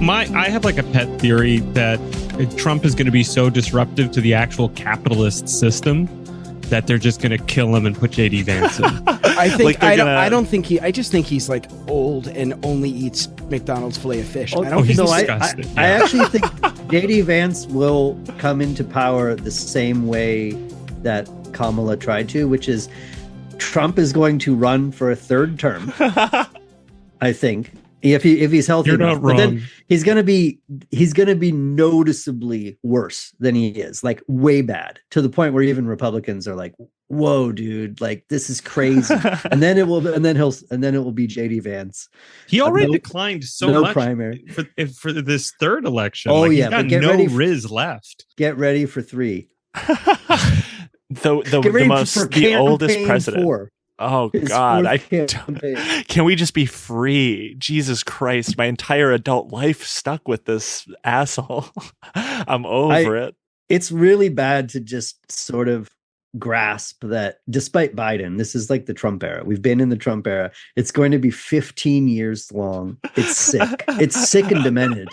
I have like a pet theory that Trump is going to be so disruptive to the actual capitalist system that they're just going to kill him and put JD Vance in. I just think he's like old and only eats McDonald's filet of fish. I actually think JD Vance will come into power the same way that Kamala tried to, which is Trump is going to run for a third term. I think. If he's healthy, you're not wrong. But then he's gonna be noticeably worse than he is, like way bad, to the point where even Republicans are like, "Whoa, dude! Like this is crazy." and then it will be JD Vance. He already declined so much primary for this third election. Oh he's got no Riz left. Get ready for 3. the oldest president. 4. Oh God! Can we just be free? Jesus Christ! My entire adult life stuck with this asshole. I'm over it. It's really bad to just sort of grasp that despite Biden, this is like the Trump era. We've been in the Trump era. It's going to be 15 years long. It's sick. It's sick and demented.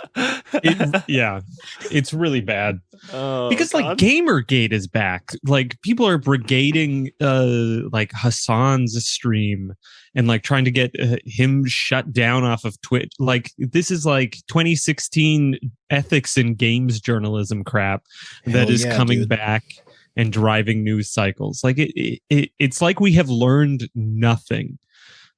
It's really bad. Because like Gamergate is back. Like people are brigading like Hassan's stream and like trying to get him shut down off of Twitch. Like this is like 2016 ethics in games journalism crap that is coming back and driving news cycles. Like it's like we have learned nothing.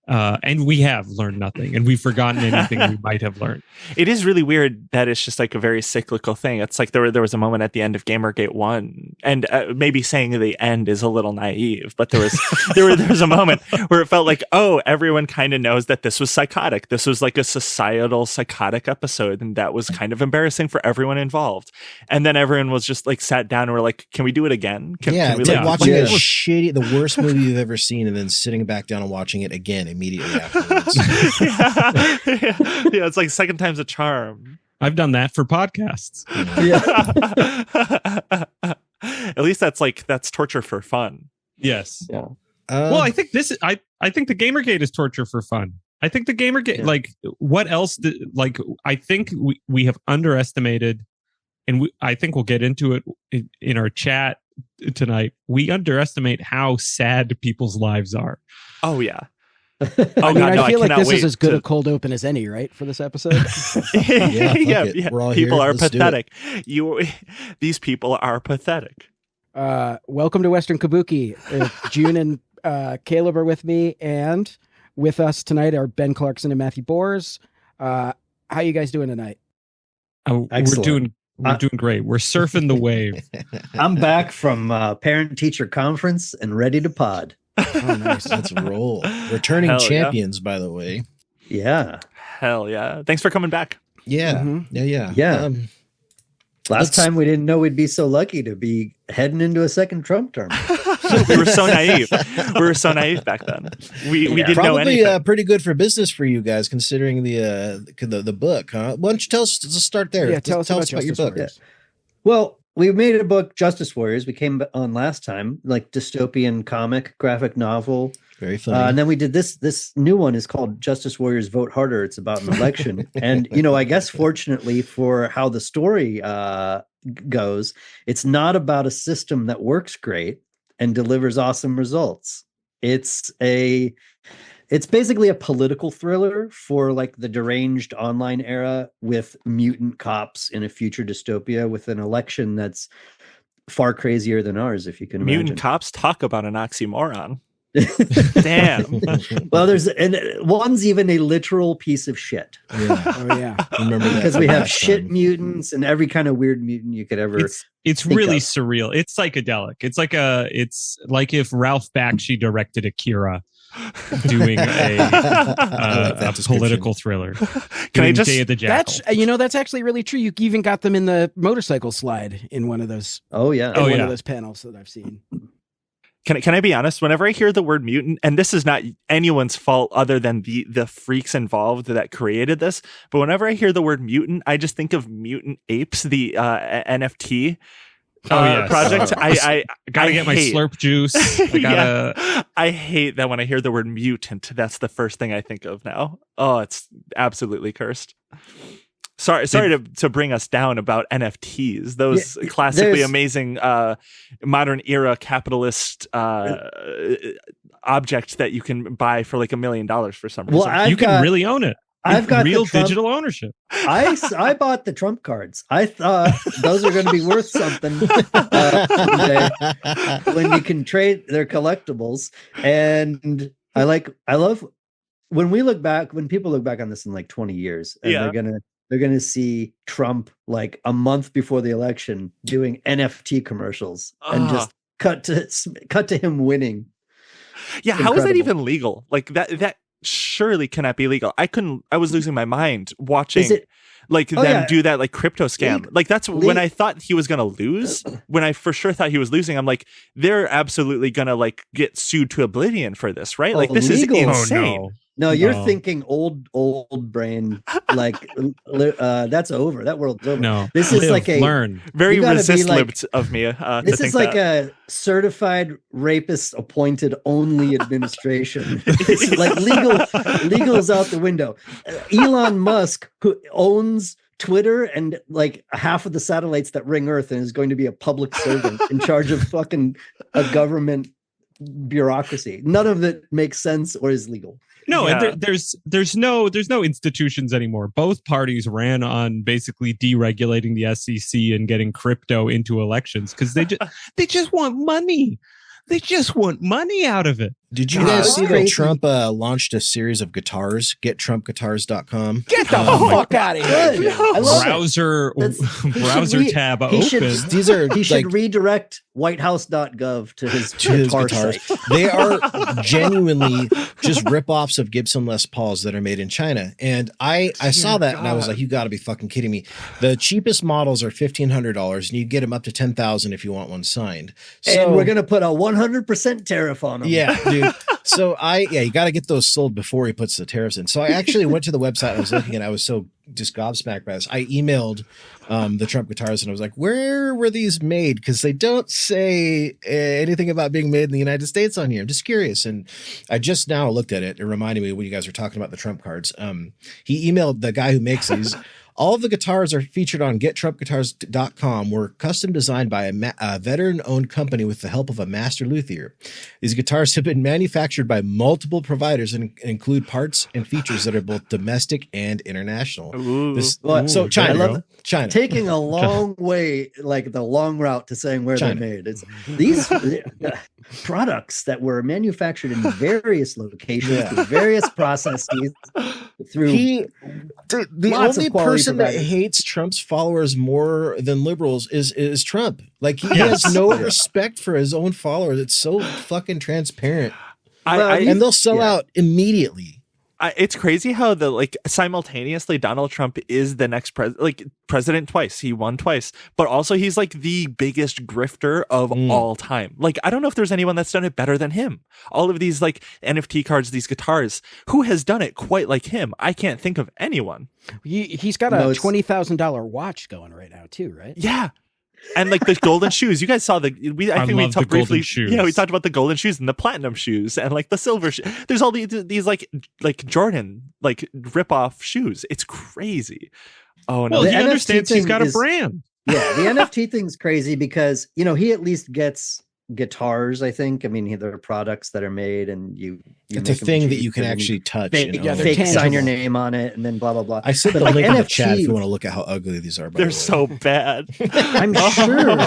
And we have learned nothing, and we've forgotten anything we might have learned. It is really weird that it's just like a very cyclical thing. It's like there was a moment at the end of Gamergate 1, and maybe saying the end is a little naive, but there was a moment where it felt like, oh, everyone kind of knows that this was psychotic. This was like a societal psychotic episode, and that was kind of embarrassing for everyone involved. And then everyone was just like sat down and were like, "Can we do it again?" Can we it's like watching the worst movie you've ever seen, and then sitting back down and watching it again immediately afterwards. It's like second time's a charm. I've done that for podcasts. At least that's torture for fun. Yes. Yeah. Well, I think I think the Gamergate is torture for fun. I think the Gamergate, like, what else? I think we have underestimated, and I think we'll get into it in our chat tonight. We underestimate how sad people's lives are. Oh yeah. I feel like this is as good a cold open as any, right, for this episode? yeah. We're all people here. are Let's pathetic. These people are pathetic. Welcome to Western Kabuki. June and Caleb are with me, and with us tonight are Ben Clarkson and Matthew Bors. How you guys doing tonight? We're doing great. We're surfing the wave. I'm back from parent-teacher conference and ready to pod. Oh, nice. Let's roll. Returning champions, by the way. Yeah. Hell yeah. Thanks for coming back. Yeah. Mm-hmm. Yeah. Last time we didn't know we'd be so lucky to be heading into a second Trump term. We were so naive. We were so naive back then. We didn't know anything. Probably pretty good for business for you guys, considering the book, huh? Why don't you tell us, let's start there. Yeah, tell us about your book. Yeah. Well, we made a book, Justice Warriors. We came on last time, like dystopian comic, graphic novel. Very funny. And then we did this new one is called Justice Warriors Vote Harder. It's about an election. And, I guess fortunately for how the story goes, it's not about a system that works great and delivers awesome results. It's basically a political thriller for like the deranged online era with mutant cops in a future dystopia with an election that's far crazier than ours, if you can imagine. Mutant cops, talk about an oxymoron. Damn. Well, and one's even a literal piece of shit. Yeah. Oh yeah. Remember that Because we have shit time. mutants and every kind of weird mutant you could ever. It's really surreal. It's psychedelic. It's like if Ralph Bakshi directed Akira, doing a political thriller. Can I just? Day of the Jackal. That's actually really true. You even got them in the motorcycle slide in one of those. Oh yeah. One of those panels that I've seen. Can I be honest? Whenever I hear the word mutant, and this is not anyone's fault other than the freaks involved that created this, but whenever I hear the word mutant, I just think of Mutant Apes, the NFT project. I gotta get my slurp juice. I hate that when I hear the word mutant. That's the first thing I think of now. Oh, it's absolutely cursed. Sorry to bring us down about NFTs, those classically amazing modern era capitalist objects that you can buy for like $1 million for some reason. Well, you can really own it. I've got real digital ownership. I bought the Trump cards. I thought those are going to be worth something when you can trade their collectibles. And I love when people look back on this in like 20 years, and they're gonna see Trump like a month before the election doing NFT commercials and just cut to him winning. Yeah, how is that even legal? Like that surely cannot be legal. I was losing my mind watching them do that like crypto scam. Like that's when I thought he was gonna lose. When I for sure thought he was losing, I'm like, they're absolutely gonna like get sued to oblivion for this, right? Like this is insane. Oh, no, you're thinking old brain, like that's over. That world's over. No, this is like very resist of me. This is like a certified rapist appointed only administration. It's like legal is out the window. Elon Musk, who owns Twitter and like half of the satellites that ring Earth, and is going to be a public servant in charge of fucking a government bureaucracy. None of it makes sense or is legal. No, and there's no institutions anymore. Both parties ran on basically deregulating the SEC and getting crypto into elections because they just want money. They just want money out of it. Did you guys see that Trump launched a series of guitars? GetTrumpGuitars.com. Get the fuck out of here! Browser tab open. He should redirect WhiteHouse.gov to his guitars. They are genuinely just ripoffs of Gibson Les Pauls that are made in China. And I saw that and I was like, you got to be fucking kidding me. The cheapest models are $1,500 and you get them up to $10,000 if you want one signed. And we're gonna put a 100% tariff on them. Yeah, dude. So you got to get those sold before he puts the tariffs in. So I actually went to the website. I was looking and I was so just gobsmacked by this. I emailed the Trump guitars and I was like, where were these made? Because they don't say anything about being made in the United States on here. I'm just curious. And I just now looked at it. It reminded me when you guys were talking about the Trump cards. He emailed the guy who makes these. All of the guitars are featured on GetTrumpGuitars.com, were custom designed by a veteran-owned company with the help of a master luthier. These guitars have been manufactured by multiple providers and include parts and features that are both domestic and international. So China. Taking a long way, like the long route to saying where they're made. It's these products that were manufactured in various locations, with various processes. The only person that hates Trump's followers more than liberals is Trump. Like he has no respect for his own followers. It's so fucking transparent. And they'll sell out immediately. It's crazy how simultaneously Donald Trump is the next president twice. He won twice, but also he's like the biggest grifter of all time. Like, I don't know if there's anyone that's done it better than him. All of these like NFT cards, these guitars, who has done it quite like him? I can't think of anyone. He's got a $20,000 watch going right now too, right? Yeah. And like the golden shoes, you guys saw I think we talked briefly. Shoes. Yeah, we talked about the golden shoes and the platinum shoes and like the silver. There's all these like Jordan like rip-off shoes. It's crazy. Oh no! Well, he understands he's got a brand. Yeah, the NFT thing's crazy because he at least gets guitars. I think. I mean, there are products that are made, and it's a thing that you can actually touch. Fake sign your name on it, and then blah blah blah. I sent the link in the chat if you want to look at how ugly these are. They're so bad. I'm sure.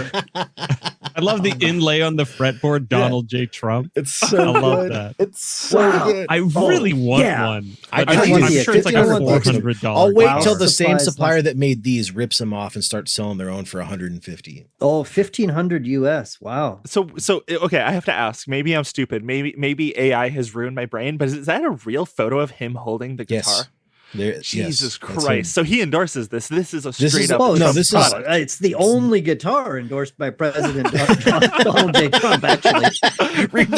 I love the inlay on the fretboard, Donald J. Trump. It's so I love good. that. It's so good. I really want one. I'm sure it's like a $400. I'll wait till the Supplies same supplier that made these rips them off and starts selling their own for $150. Oh, 1,500 US. Wow. So okay, I have to ask. Maybe I'm stupid. Maybe AI has ruined my brain. But is that a real photo of him holding the guitar? Jesus Christ! So he endorses this. This is a straight up. It's the only guitar endorsed by President Donald J. Trump. Actually,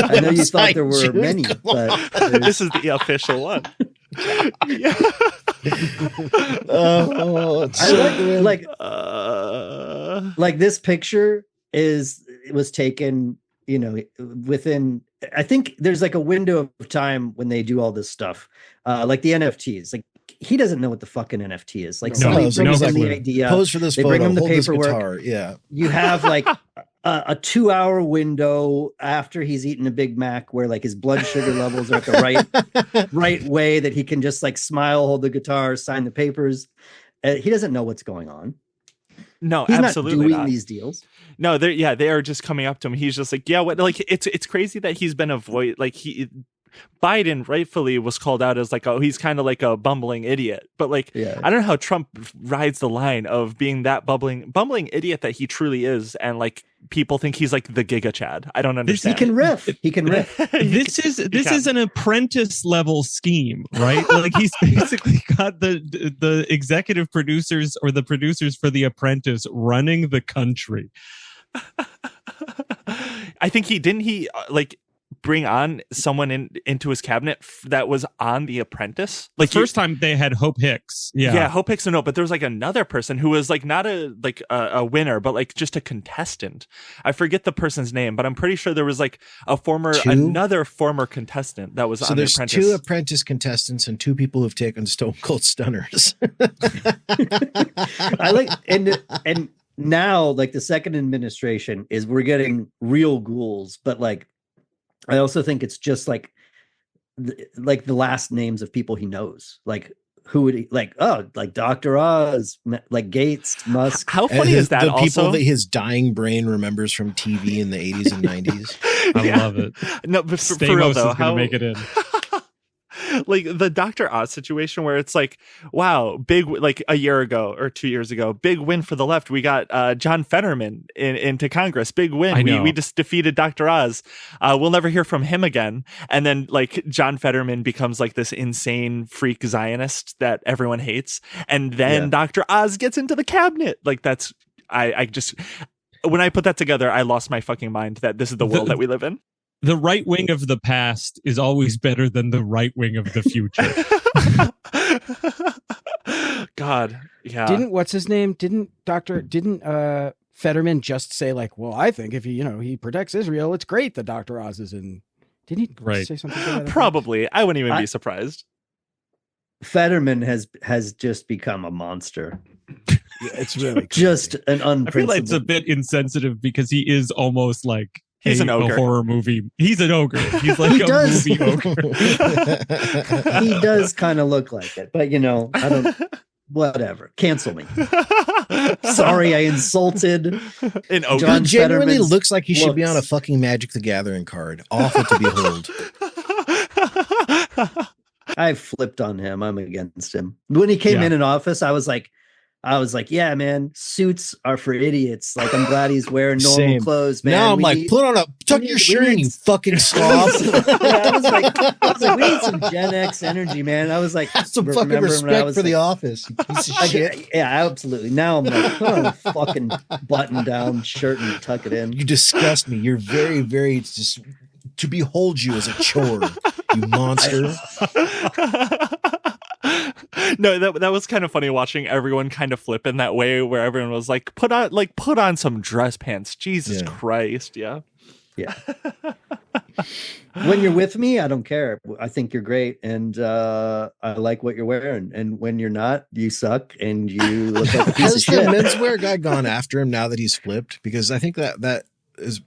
I know you thought there were many, but this is the official one. Yeah. Like this picture was taken, within. I think there's like a window of time when they do all this stuff, like the NFTs. Like he doesn't know what the fucking NFT is. Like somebody brings him the idea. Pose for this. They bring him the Hold paperwork. Yeah, you have like a 2-hour window after he's eaten a Big Mac, where like his blood sugar levels are at the right way that he can just like smile, hold the guitar, sign the papers. He doesn't know what's going on. No, he's absolutely not doing these deals. No, they are just coming up to him. He's just like, yeah, what? Like it's crazy that he's been avoided. Like Biden rightfully was called out as like, oh, he's kind of like a bumbling idiot. But like, I don't know how Trump rides the line of being that bumbling idiot that he truly is, and like people think he's like the Giga Chad. I don't understand. He can riff. This is an apprentice level scheme, right? Like he's basically got the executive producers or the producers for The Apprentice running the country. I think he bring on someone into his cabinet that was on The Apprentice. Like first time they had Hope Hicks. Yeah, Hope Hicks. No, but there was like another person who was like not a winner, but like just a contestant. I forget the person's name, but I'm pretty sure there was like another former contestant that was on The Apprentice. So there's 2 Apprentice contestants and 2 people who've taken Stone Cold Stunners. I like and now like the second administration is we're getting real ghouls, but like I also think it's just like the last names of people he knows. Like who would he like? Oh, like Dr. Oz, like Gates, Musk. How funny is that? The also? people that his dying brain remembers from TV in the 80s and 90s. I love it. No, but for real though, is going to make it in. Like the Dr. Oz situation where it's like, wow, big, like a year ago or 2 years ago, big win for the left. We got John Fetterman into Congress. Big win. We just defeated Dr. Oz. We'll never hear from him again. And then like John Fetterman becomes like this insane freak Zionist that everyone hates. And then Dr. Oz gets into the cabinet. Like that's, I just, when I put that together, I lost my fucking mind that this is the world that we live in. The right wing of the past is always better than the right wing of the future. God, yeah. Didn't Fetterman just say like, well, I think if he protects Israel, it's great that Dr. Oz is in. Didn't he say something like that? Probably. I wouldn't even be surprised. Fetterman has just become a monster. Yeah, it's really just an unprincipled. I feel like it's a bit insensitive because he is almost like he's an ogre. A horror movie. He's an ogre. He's like movie ogre. He does kind of look like it, but I don't. Whatever. Cancel me. Sorry, I insulted an ogre. John He genuinely Fetterman's looks like he should be on a fucking Magic the Gathering card. Awful to behold. I flipped on him. I'm against him. When he came in office, I was like, yeah, man, suits are for idiots. Like, I'm glad he's wearing normal clothes, man. Now I'm like, tuck your shirt in, you fucking slob. I was like, we need some Gen X energy, man. I was like, some fucking respect for the office, you piece of shit. Yeah, absolutely. Now I'm like, put on a fucking button down shirt and tuck it in. You disgust me. You're very, very just to behold you as a chore, you monster. No, that was kind of funny watching everyone kind of flip in that way where everyone was like, put on some dress pants. Jesus Christ. Yeah. When you're with me, I don't care. I think you're great. And I like what you're wearing. And when you're not, you suck and you look like a piece of shit. Has the menswear guy gone after him now that he's flipped? Because I think that is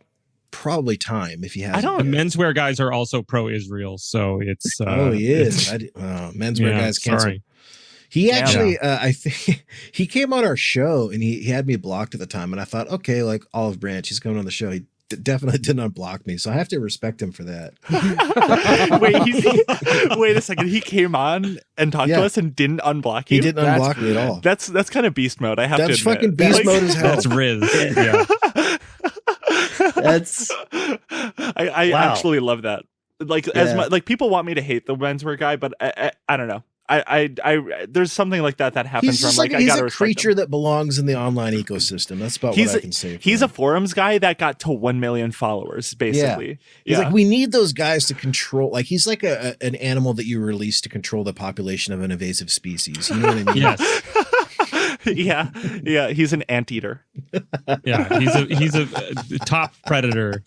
probably time if he has. The menswear guys are also pro-Israel, so it's he is. Menswear guys cancel. Sorry. He actually, I think he came on our show and he had me blocked at the time. And I thought, okay, like Olive Branch, he's coming on the show. He definitely didn't unblock me. So I have to respect him for that. Wait a second. He came on and talked to us and didn't unblock you? He didn't unblock me at all. That's kind of beast mode. I have to admit. That's fucking beast mode as hell. That's Riz. Yeah. That's I actually love that. Like as much, like people want me to hate the menswear guy, but I don't know. I there's something like that happens. He's where I'm he's gotta a creature that belongs in the online ecosystem. That's about what I can say. He's a forums guy that got to 1 million followers, basically. He's like, we need those guys to control. Like he's like an animal that you release to control the population of an invasive species. You know what I mean? Yes. yeah. He's an anteater. Yeah, he's a top predator,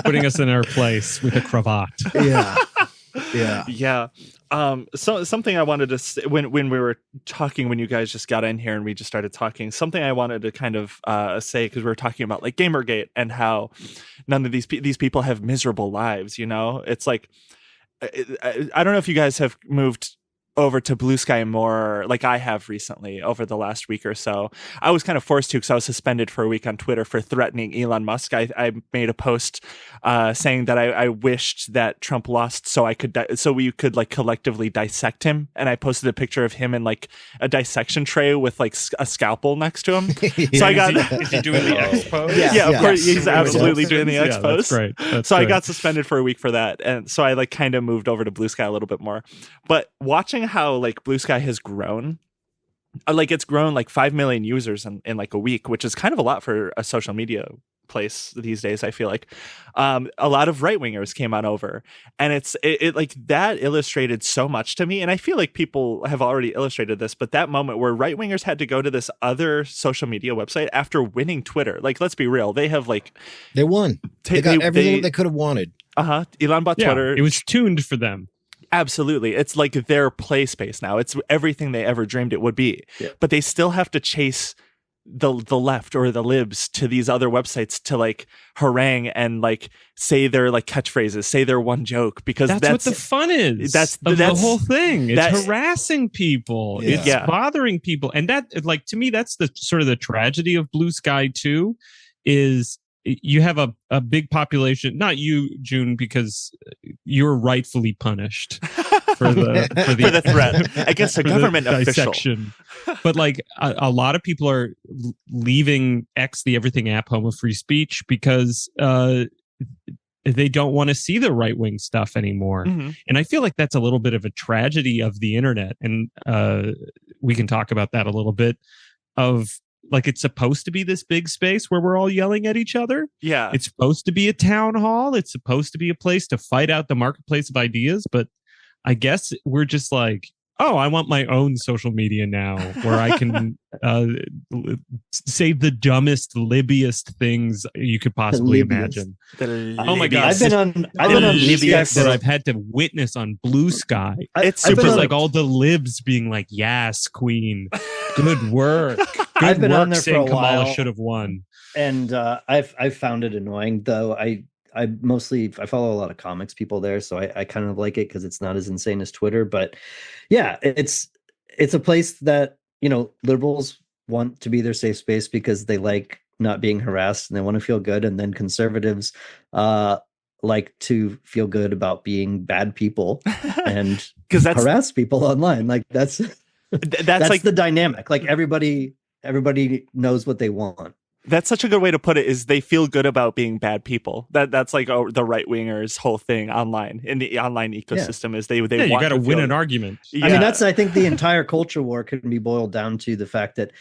putting us in our place with a cravat. Yeah. So something I wanted to say, when we were talking, when you guys just got in here and we just started talking, something I wanted to kind of say, because we were talking about like Gamergate and how none of these people have miserable lives. You know, it's like I don't know if you guys have moved over to Blue Sky more like I have recently over the last week or so. I was kind of forced to because I was suspended for a week on Twitter for threatening Elon Musk. I made a post saying that I wished that Trump lost so we could like collectively dissect him. And I posted a picture of him in like a dissection tray with like a scalpel next to him. So I got is he doing the X pose? Yeah, of course he's absolutely doing the X pose. That's great. I got suspended for a week for that, and so I like kind of moved over to Blue Sky a little bit more. But watching how like Blue Sky has grown, like it's grown like 5 million users in like a week, which is kind of a lot for a social media place these days. I feel like a lot of right-wingers came on over, and it like that illustrated so much to me. And I feel like people have already illustrated this, but that moment where right-wingers had to go to this other social media website after winning Twitter, like let's be real, they have like they won. They got everything they could have wanted. Elon bought Twitter. It was tuned for them. Absolutely. It's like their play space now. It's everything they ever dreamed it would be. Yeah. But they still have to chase the left or the libs to these other websites to like harangue and like say their like catchphrases, say their one joke, because that's what the fun is. That's the whole thing. It's harassing people. Yeah. It's bothering people. And that, like, to me, that's the sort of the tragedy of Blue Sky too, is you have a big population, not you, June, because you're rightfully punished for the threat against a government official. But like a lot of people are leaving X, the everything app, home of free speech, because they don't want to see the right wing stuff anymore. Mm-hmm. And I feel like that's a little bit of a tragedy of the internet. And we can talk about that a little bit. Of like, it's supposed to be this big space where we're all yelling at each other. Yeah. It's supposed to be a town hall. It's supposed to be a place to fight out the marketplace of ideas. But I guess we're just like, oh, I want my own social media now where I can say the dumbest, libbiest things you could possibly imagine. Oh my God. I've been on Blue Sky that I've had to witness on Blue Sky. It's super like all the libs being like, yes, queen, good work. I've been on there for a while. Kamala should have won. And I've found it annoying, though. I follow a lot of comics people there, so I kind of like it because it's not as insane as Twitter. But yeah, it's a place that, you know, liberals want to be their safe space because they like not being harassed and they want to feel good, and then conservatives like to feel good about being bad people and harass people online. Like that's like the dynamic. Like everybody knows what they want. That's such a good way to put it, is they feel good about being bad people. That's like the right wingers' whole thing online, in the online ecosystem, is they want you got to win an argument. Yeah. I mean, I think the entire culture war can be boiled down to the fact that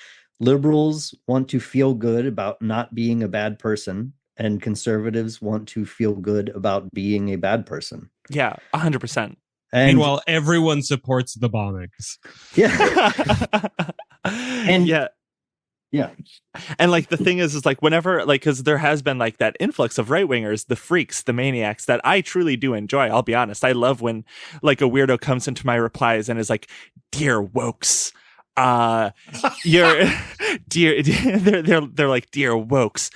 liberals want to feel good about not being a bad person, and conservatives want to feel good about being a bad person. Yeah, 100%. Meanwhile, everyone supports the bombings. Yeah. And yeah. And like the thing is like whenever, like, because there has been like that influx of right wingers, the freaks, the maniacs, that I truly do enjoy. I'll be honest. I love when like a weirdo comes into my replies and is like, "Dear wokes, you're dear they're like, dear wokes,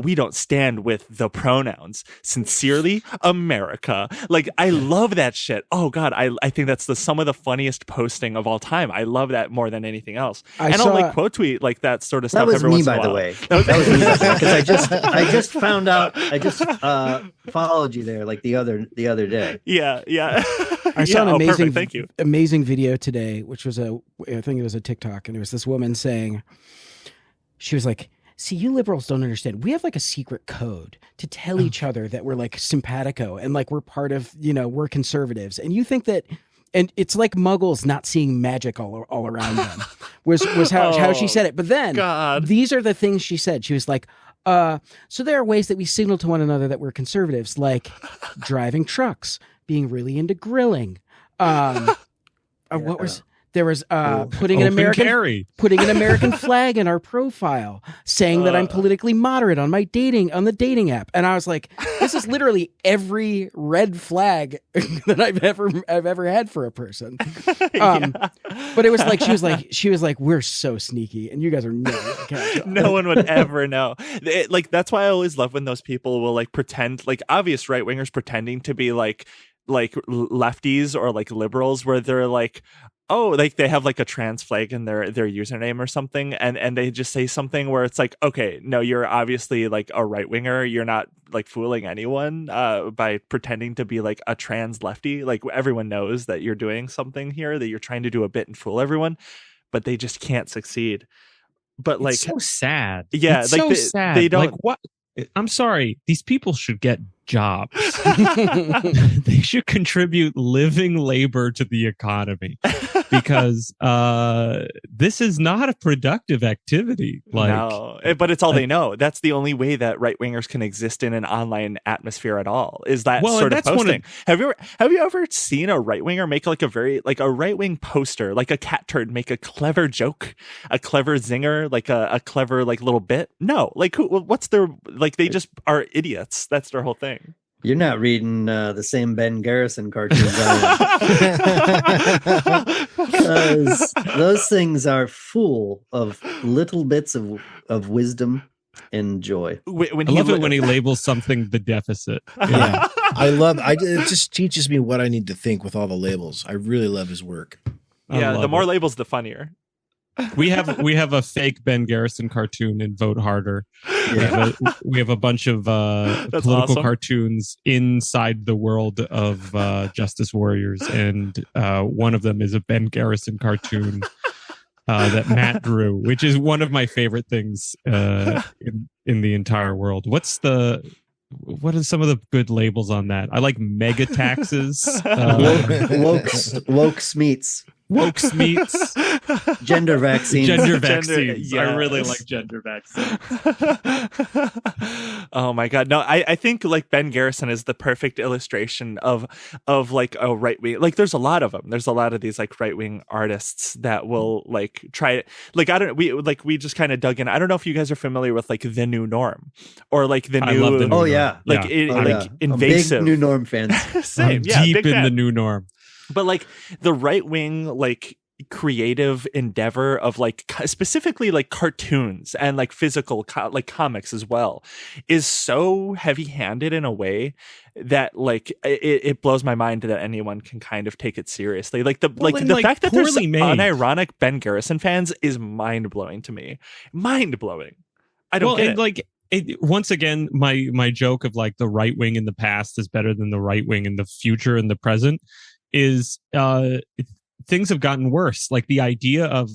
we don't stand with the pronouns. Sincerely, America. Like, I love that shit. Oh god, I think that's some of the funniest posting of all time. I love that more than anything else. I'll like quote tweet like that sort of stuff. That was every me, once in a by the while. way. That was me, because I just found out. I just followed you there like the other day. Yeah. I saw an amazing, thank you. amazing video today, which was I think it was a TikTok, and it was this woman saying, she was like, see, you liberals don't understand. We have like a secret code to tell each other that we're like simpatico and like we're part of, we're conservatives. And you think that, and it's like muggles not seeing magic all around them was how she said it. But then these are the things she said. She was like, so there are ways that we signal to one another that we're conservatives, like driving trucks, being really into grilling. There was putting an American flag in our profile, saying that I'm politically moderate on the dating app. And I was like, this is literally every red flag that I've ever had for a person. But it was like she was like, we're so sneaky, and you guys are no one would ever know. That's why I always love when those people will like pretend, like obvious right wingers pretending to be like lefties or like liberals, where they're like, oh, like they have like a trans flag in their username or something, and they just say something where it's like, okay, no, you're obviously like a right winger. You're not like fooling anyone by pretending to be like a trans lefty. Like everyone knows that you're doing something here, that you're trying to do a bit and fool everyone, but they just can't succeed. But like, it's so sad. Yeah, it's like so sad. They don't. Like, what? I'm sorry. These people should get jobs. They should contribute living labor to the economy, because this is not a productive activity. No, but it's all they know. That's the only way that right wingers can exist in an online atmosphere at all, is that sort of posting. Have you ever seen a right winger make like a right wing poster, like a cat turd, make a clever joke, a clever zinger, like a clever like little bit? No, like what's their, like, they just are idiots. That's their whole thing. You're not reading the same Ben Garrison cartoons, because those things are full of little bits of wisdom and joy. I love it when he labels something the deficit. Yeah. It just teaches me what I need to think with all the labels. I really love his work. Yeah, the more labels, the funnier. We have a fake Ben Garrison cartoon in Vote Harder. Yeah. We have a bunch of political cartoons inside the world of Justice Warriors, and one of them is a Ben Garrison cartoon that Matt drew, which is one of my favorite things in the entire world. What are some of the good labels on that? I like mega taxes, woke meats. Woke meats, gender vaccines. Yes. I really like gender vaccines. Oh my god, no! I think like Ben Garrison is the perfect illustration of like a right wing. Like there's a lot of them. There's a lot of these like right wing artists that will like try it. Like we just kind of dug in. I don't know if you guys are familiar with like The New Norm or like the new. I love The New Norm. Yeah, invasive. I'm big New Norm fans. Same, deep in The New Norm. But like the right wing, like creative endeavor of like specifically like cartoons and like physical like comics as well is so heavy-handed in a way that like it blows my mind that anyone can kind of take it seriously. Like the fact that there's unironic Ben Garrison fans is mind-blowing to me. Mind-blowing. I don't get it. Like once again, my joke of like the right wing in the past is better than the right wing in the future and the present is things have gotten worse. Like the idea of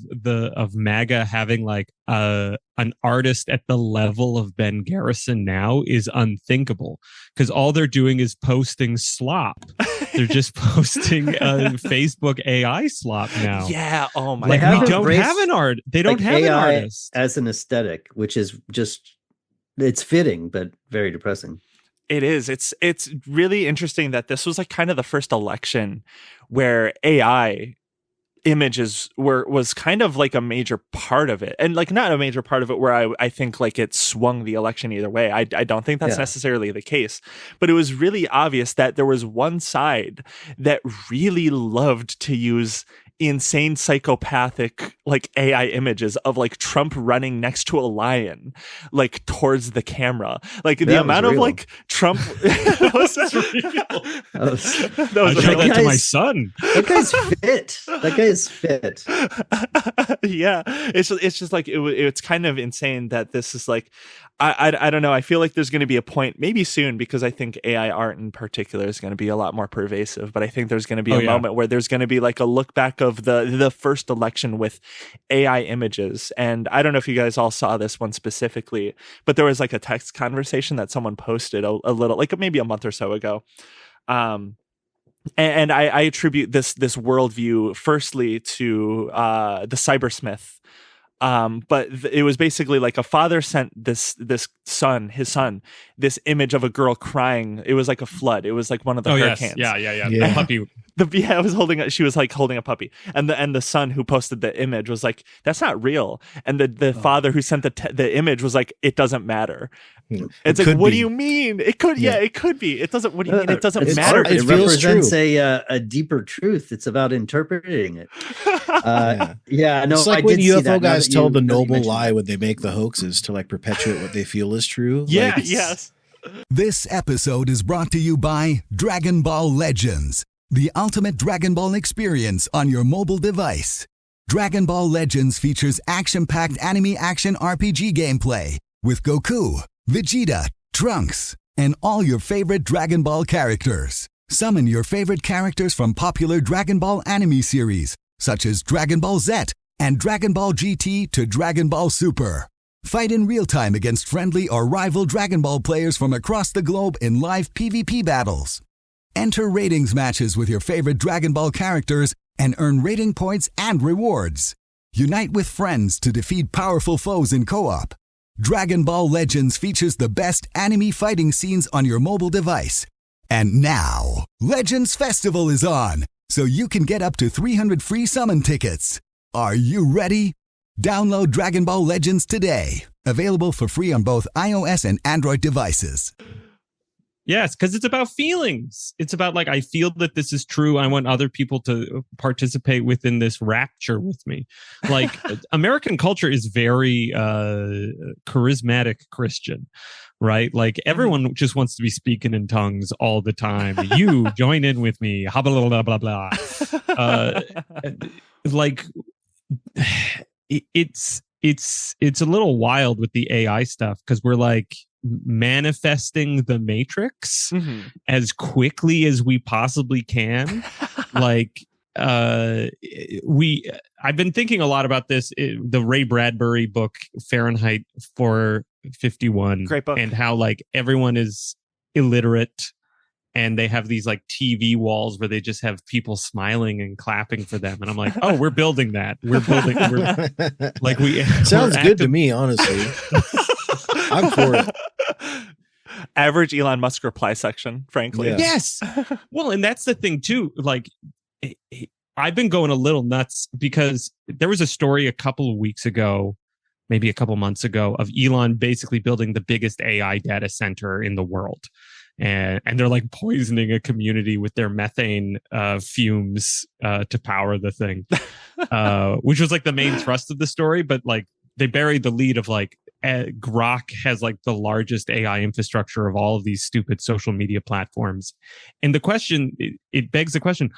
MAGA having like an artist at the level of Ben Garrison now is unthinkable, because all they're doing is posting slop. They're just posting Facebook AI slop now. Yeah. Oh my God. God. We don't have an art. They don't have AI an artist as an aesthetic, which is just, it's fitting but very depressing. It is. It's really interesting that this was like kind of the first election where AI images was kind of like a major part of it, and like not a major part of it where I think like it swung the election either way. I don't think that's necessarily the case, but it was really obvious that there was one side that really loved to use insane psychopathic like AI images of like Trump running next to a lion, like towards the camera. Like the amount of like Trump. That was I showed that to my son. That guy's fit. That guy is fit. Yeah, it's just like it's kind of insane that this is like. I don't know. I feel like there's going to be a point maybe soon, because I think AI art in particular is going to be a lot more pervasive. But I think there's going to be a moment where there's going to be like a look back of the first election with AI images. And I don't know if you guys all saw this one specifically, but there was like a text conversation that someone posted a little, like maybe a month or so ago. And I attribute this worldview firstly to the cybersmith. But it was basically like a father sent his son, this image of a girl crying. It was like a flood. It was like one of the hurricanes. Yes. Yeah. The puppy. She was like holding a puppy, and the son who posted the image was like, "That's not real." And the father who sent the image was like, "It doesn't matter." It's like, what do you mean? It could, it could be. It doesn't. What do you mean? It doesn't matter. It represents a deeper truth. It's about interpreting it. No, it's like when UFO guys tell the noble lie when they make the hoaxes to like perpetuate what they feel is true. Yeah, yes. This episode is brought to you by Dragon Ball Legends, the ultimate Dragon Ball experience on your mobile device. Dragon Ball Legends features action-packed anime action RPG gameplay with Goku, Vegeta, Trunks, and all your favorite Dragon Ball characters. Summon your favorite characters from popular Dragon Ball anime series, such as Dragon Ball Z and Dragon Ball GT to Dragon Ball Super. Fight in real time against friendly or rival Dragon Ball players from across the globe in live PvP battles. Enter ratings matches with your favorite Dragon Ball characters and earn rating points and rewards. Unite with friends to defeat powerful foes in co-op. Dragon Ball Legends features the best anime fighting scenes on your mobile device. And now, Legends Festival is on, so you can get up to 300 free summon tickets. Are you ready? Download Dragon Ball Legends today. Available for free on both iOS and Android devices. Yes, because it's about feelings. It's about like, I feel that this is true. I want other people to participate within this rapture with me. Like American culture is very charismatic Christian, right? Like everyone just wants to be speaking in tongues all the time. You join in with me. Blah, blah, blah, blah, blah. Like it's a little wild with the AI stuff, because we're like manifesting the Matrix as quickly as we possibly can. Like I've been thinking a lot about this, the Ray Bradbury book Fahrenheit 451, great book, and how like everyone is illiterate and they have these like TV walls where they just have people smiling and clapping for them, and I'm like, oh, we're building that. We're like sounds good to me, honestly. I'm for it. Average Elon Musk reply section, frankly. Yeah. Yes. Well, and that's the thing too. Like, I've been going a little nuts because there was a story a couple of weeks ago, maybe a couple months ago, of Elon basically building the biggest AI data center in the world. And they're like poisoning a community with their methane fumes to power the thing, which was like the main thrust of the story. But like they buried the lead of like Grok has like the largest AI infrastructure of all of these stupid social media platforms. And the question, it begs the question,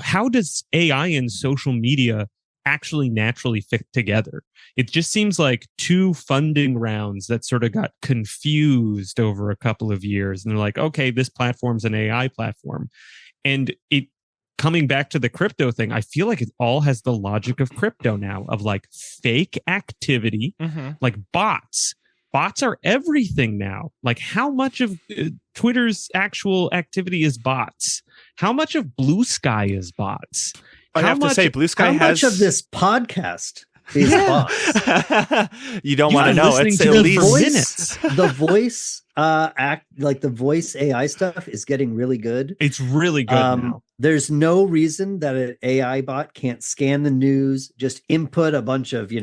how does AI and social media actually naturally fit together? It just seems like two funding rounds that sort of got confused over a couple of years. And they're like, okay, this platform's an AI platform. And it coming back to the crypto thing, I feel like it all has the logic of crypto now, of like fake activity, like bots. Bots are everything now. Like how much of Twitter's actual activity is bots? How much of Blue Sky is bots? I have to say, Blue Sky has much of this podcast is bots. You don't want to know. It's at least minutes. The voice the voice AI stuff is getting really good. It's really good now. There's no reason that an AI bot can't scan the news, just input a bunch of,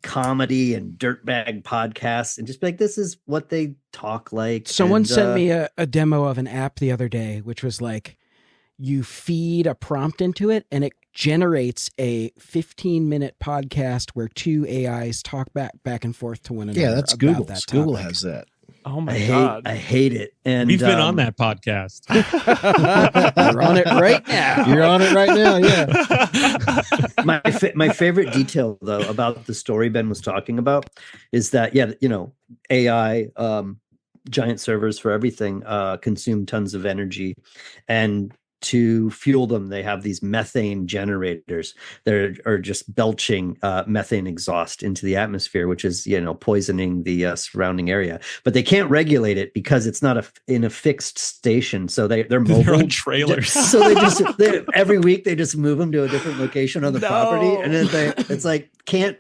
comedy and dirtbag podcasts and just be like, this is what they talk like. Someone sent me a demo of an app the other day, which was like, you feed a prompt into it and generates a 15-minute podcast where two AIs talk back and forth to one another. Yeah, that's about Google. that Google topic. has that. Oh my God. I hate it. And We've been on that podcast. You're on it right now. You're on it right now. Yeah. My favorite detail though about the story Ben was talking about is that AI giant servers for everything consume tons of energy, and to fuel them they have these methane generators that are just belching methane exhaust into the atmosphere, which is poisoning the surrounding area, but they can't regulate it because it's not in a fixed station, so they're mobile. They're on trailers. So they every week they just move them to a different location on the property, and then it's like can't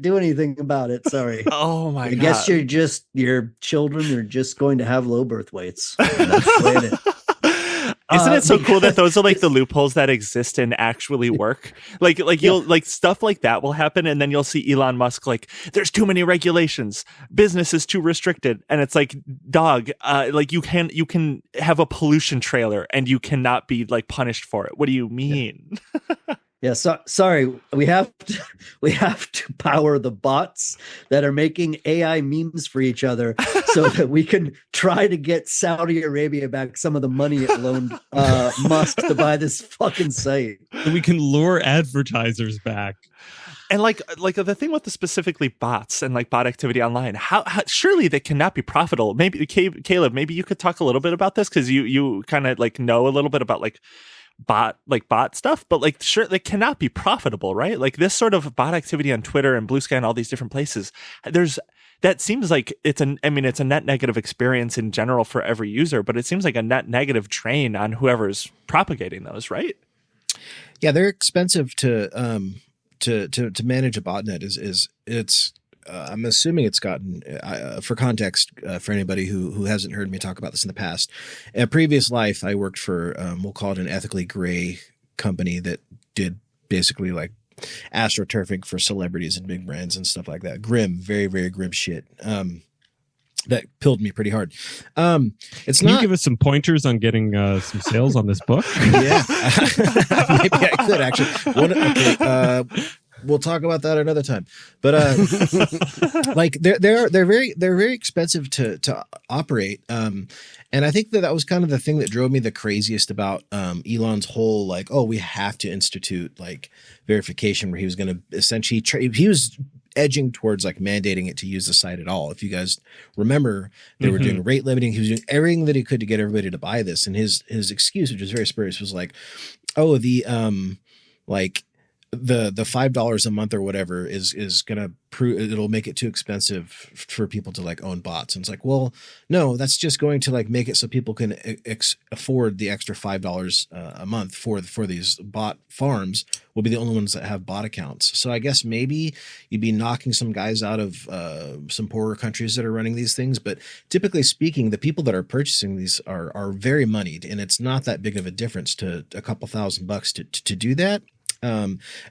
do anything about it. Sorry. Oh my God. I guess your children are just going to have low birth weights. And that's the way it is. Isn't it so cool that those are like the loopholes that exist and actually work? You'll like stuff like that will happen, and then you'll see Elon Musk like, there's too many regulations, business is too restricted, and it's like, dog, like you can have a pollution trailer and you cannot be like punished for it. What do you mean? Yeah, sorry. We have to power the bots that are making AI memes for each other, so that we can try to get Saudi Arabia back some of the money it loaned Musk to buy this fucking site. And we can lure advertisers back. And like the thing with the specifically bots and like bot activity online, how surely they cannot be profitable. Maybe Caleb, maybe you could talk a little bit about this, because you kind of like know a little bit about like bot stuff, but like sure they cannot be profitable, right? Like this sort of bot activity on Twitter and Blue Sky and all these different places, that seems like it's a net negative experience in general for every user, but it seems like a net negative drain on whoever's propagating those, right? Yeah, they're expensive to manage a botnet. It's I'm assuming it's gotten, for context, for anybody who hasn't heard me talk about this in the past. In a previous life, I worked for, we'll call it an ethically gray company that did basically like Astro-turfing for celebrities and big brands and stuff like that. Grim, very, very grim shit. That pilled me pretty hard. Can you give us some pointers on getting some sales on this book? Yeah, maybe I could actually. We'll talk about that another time. But like they're very expensive to operate. And I think that was kind of the thing that drove me the craziest about Elon's whole like, oh, we have to institute like verification, where he was going to essentially he was edging towards like mandating it to use the site at all. If you guys remember, they were doing rate limiting. He was doing everything that he could to get everybody to buy this. And his excuse, which was very spurious, was like, oh, the $5 a month or whatever is gonna prove it'll make it too expensive for people to like own bots. And it's like, well, no, that's just going to like make it so people can afford the extra $5 a month for these bot farms. Will be the only ones that have bot accounts. So I guess maybe you'd be knocking some guys out of some poorer countries that are running these things. But typically speaking, the people that are purchasing these are very moneyed, and it's not that big of a difference to a couple $1,000 to do that.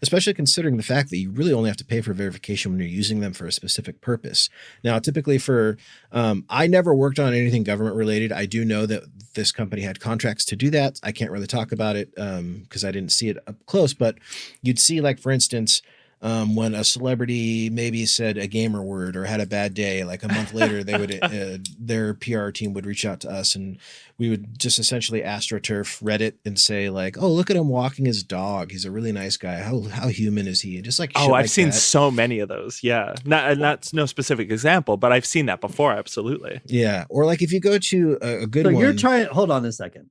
Especially considering the fact that you really only have to pay for verification when you're using them for a specific purpose. Now, typically for, I never worked on anything government related. I do know that this company had contracts to do that. I can't really talk about it because I didn't see it up close, but you'd see like, for instance, when a celebrity maybe said a gamer word or had a bad day, like a month later, they would their PR team would reach out to us, and we would just essentially AstroTurf Reddit and say like, "Oh, look at him walking his dog. He's a really nice guy. How human is he?" And just like, I've seen so many of those. Yeah, not no specific example, but I've seen that before. Absolutely. Yeah, or like if you go to a good one. You're trying. Hold on a second.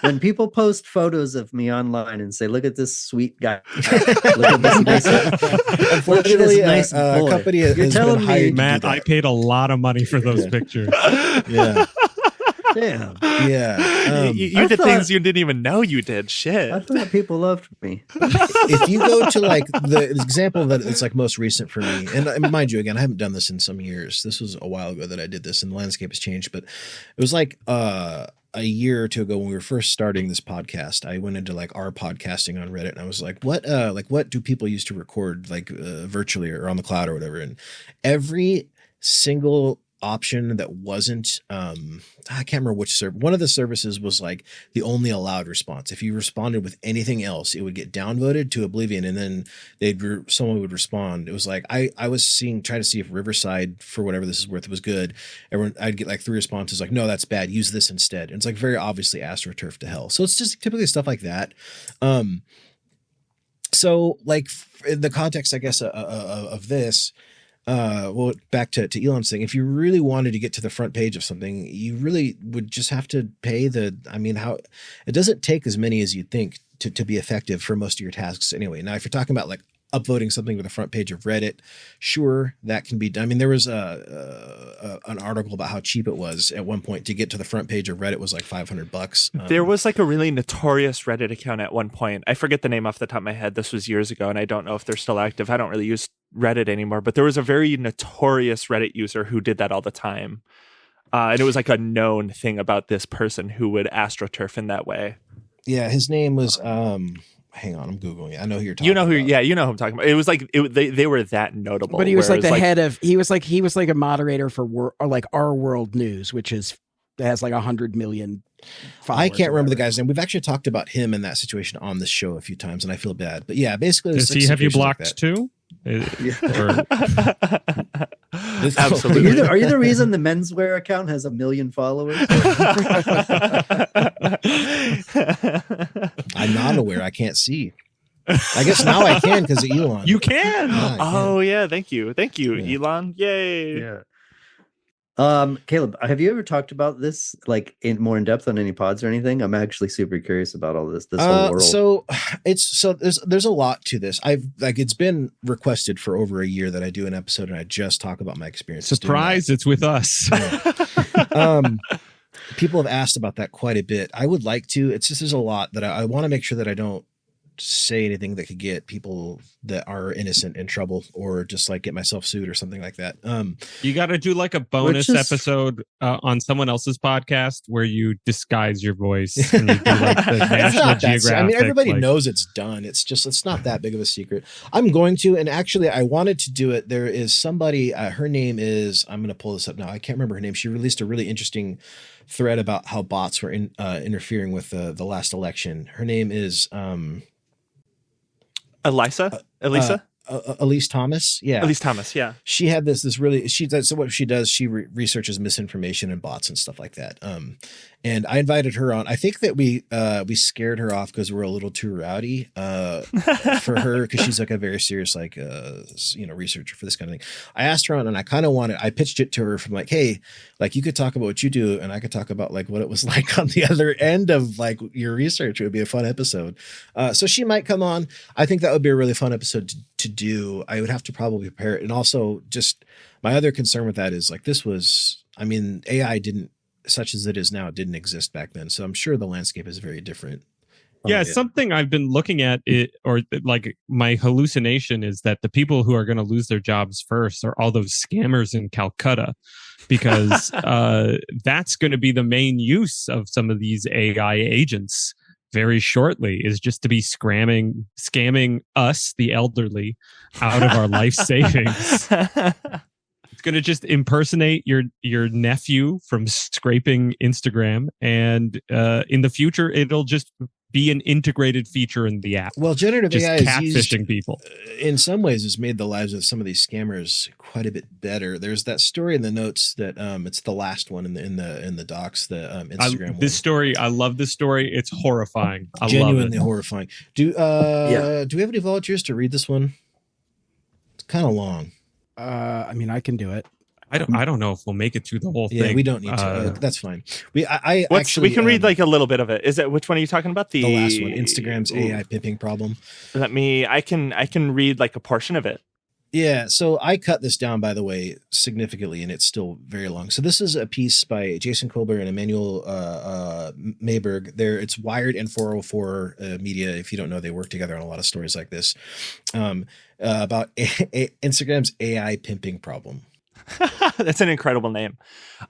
When people post photos of me online and say, "Look at this sweet guy," look at this nice, unfortunately, nice a company you're telling me, Matt, I paid a lot of money for those pictures. Yeah. Damn. Yeah. You did things you didn't even know you did. Shit. I thought people loved me. If you go to like the example that it's like most recent for me, and mind you, again, I haven't done this in some years. This was a while ago that I did this, and the landscape has changed. But it was like a year or two ago when we were first starting this podcast. I went into like our podcasting on Reddit, and I was like, what do people use to record like virtually or on the cloud or whatever? And every single option that wasn't I can't remember which service. One of the services was like the only allowed response. If you responded with anything else, it would get downvoted to oblivion, and then someone would respond. It was like I was trying to see if Riverside, for whatever this is worth, was good. I'd get like 3 responses like, no, that's bad, use this instead. And it's like very obviously Astro-turf to hell. So it's just typically stuff like that. So like in the context, I guess, of this, well, back to Elon's thing, if you really wanted to get to the front page of something, you really would just have to pay how it doesn't take as many as you'd think to be effective for most of your tasks anyway. Now, if you're talking about like upvoting something to the front page of Reddit, sure, that can be done. I mean, there was an article about how cheap it was at one point to get to the front page of Reddit was like $500. There was like a really notorious Reddit account at one point. I forget the name off the top of my head. This was years ago, and I don't know if they're still active. I don't really use Reddit anymore, but there was a very notorious Reddit user who did that all the time. And it was like a known thing about this person who would AstroTurf in that way. Yeah, his name was hang on, I'm Googling it. I know who you're talking about. You know who I'm talking about. It was like they were that notable. But he was like the head of, he was like a moderator for like Our World News, which has like 100 million followers. I can't remember the guy's name. We've actually talked about him in that situation on this show a few times, and I feel bad. But yeah, basically, does he have you blocked like too? Absolutely. Are you the reason the menswear account has 1 million followers? I'm not aware. I can't see. I guess now I can because of Elon. You can. Yeah. Thank you, yeah. Elon. Yay. Yeah. Caleb, have you ever talked about this like more in depth on any pods or anything? I'm actually super curious about all this whole world. So there's a lot to this. It's been requested for over a year that I do an episode and I just talk about my experience. Surprise, it's with us. People have asked about that quite a bit. I would like to. It's just there's a lot that I want to make sure that I don't say anything that could get people that are innocent in trouble or just like get myself sued or something like that. You got to do like a bonus episode on someone else's podcast where you disguise your voice and you do like the National Geographic. I mean, everybody knows it's done. It's not that big of a secret. I'm going to, and actually I wanted to do it. There is somebody, her name is, I'm going to pull this up now. I can't remember her name. She released a really interesting thread about how bots were interfering with the last election. Her name is, Elise Thomas. Yeah. Elise Thomas. Yeah. She had this really, so what she does, she researches misinformation and bots and stuff like that. And I invited her on. I think that we scared her off because we're a little too rowdy, for her. Cause she's like a very serious, like, researcher for this kind of thing. I asked her on and I pitched it to her from like, hey, like you could talk about what you do and I could talk about like what it was like on the other end of like your research. It would be a fun episode. So she might come on. I think that would be a really fun episode to do. I would have to probably prepare it. And also just my other concern with that is like, AI such as it is now didn't exist back then. So I'm sure the landscape is very different. Yeah, something I've been looking at like my hallucination is that the people who are going to lose their jobs first are all those scammers in Calcutta, because that's going to be the main use of some of these AI agents very shortly, is just to be scamming us, the elderly, out of our life savings. It's going to just impersonate your nephew from scraping Instagram, and in the future, it'll just be an integrated feature in the app. Well, generative just AI catfishing people. In some ways, has made the lives of some of these scammers quite a bit better. There's that story in the notes that it's the last one in the docs, the Instagram one. I love this story. It's horrifying. Genuinely horrifying. Do we have any volunteers to read this one? It's kind of long. I mean, I can do it. I don't know if we'll make it through the whole thing. Yeah, we don't need to. That's fine. We can read like a little bit of it. Is it, which one are you talking about? The last one, Instagram's AI pimping problem. I can read like a portion of it. Yeah, so I cut this down, by the way, significantly, and it's still very long. So this is a piece by Jason Kohlberg and Emmanuel Mayberg. It's Wired and 404 Media. If you don't know, they work together on a lot of stories like this, about Instagram's AI pimping problem. That's an incredible name.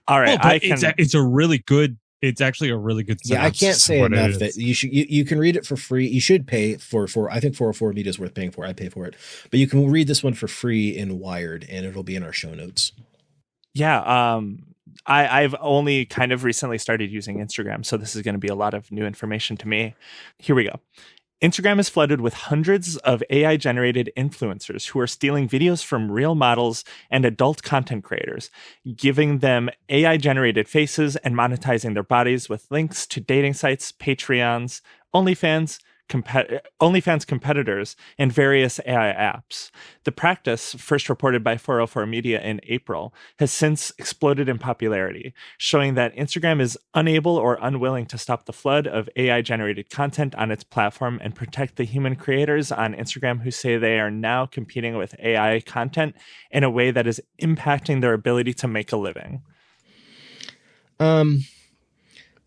All right, it's a really good. It's actually a really good. Yeah, I can't say enough that you can read it for free. You should pay for I think 404 Media is worth paying for. I pay for it, but you can read this one for free in Wired, and it'll be in our show notes. Yeah. I've only kind of recently started using Instagram, so this is going to be a lot of new information to me. Here we go. Instagram is flooded with hundreds of AI-generated influencers who are stealing videos from real models and adult content creators, giving them AI-generated faces and monetizing their bodies with links to dating sites, Patreons, OnlyFans competitors, and various AI apps. The practice, first reported by 404 Media in April, has since exploded in popularity, showing that Instagram is unable or unwilling to stop the flood of AI-generated content on its platform and protect the human creators on Instagram who say they are now competing with AI content in a way that is impacting their ability to make a living.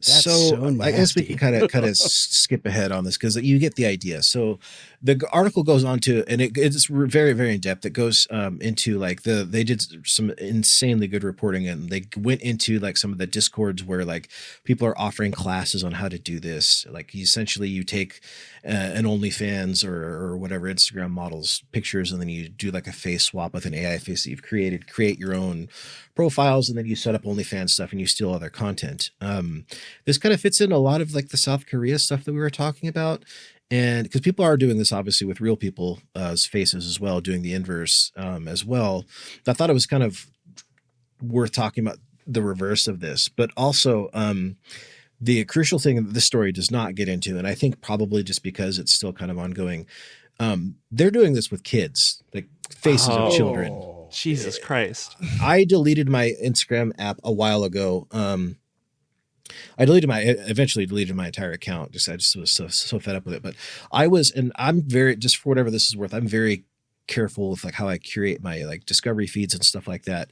So I guess we can kind of skip ahead on this because you get the idea. So the article goes on to, and it's very, very in depth. It goes into like they did some insanely good reporting, and they went into like some of the discords where like people are offering classes on how to do this. Like essentially you take an OnlyFans or whatever Instagram model's pictures, and then you do like a face swap with an AI face that you've created, create your own profiles, and then you set up OnlyFans stuff and you steal other content. This kind of fits in a lot of like the South Korea stuff that we were talking about. And because people are doing this obviously with real people's faces as well, doing the inverse as well. I thought it was kind of worth talking about the reverse of this, but also the crucial thing that this story does not get into, and I think probably just because it's still kind of ongoing, they're doing this with kids, like faces of children. Jesus Christ. I deleted my Instagram app a while ago. I eventually deleted my entire account. I just was so fed up with it. But I'm very, just for whatever this is worth, I'm very careful with like how I curate my like discovery feeds and stuff like that.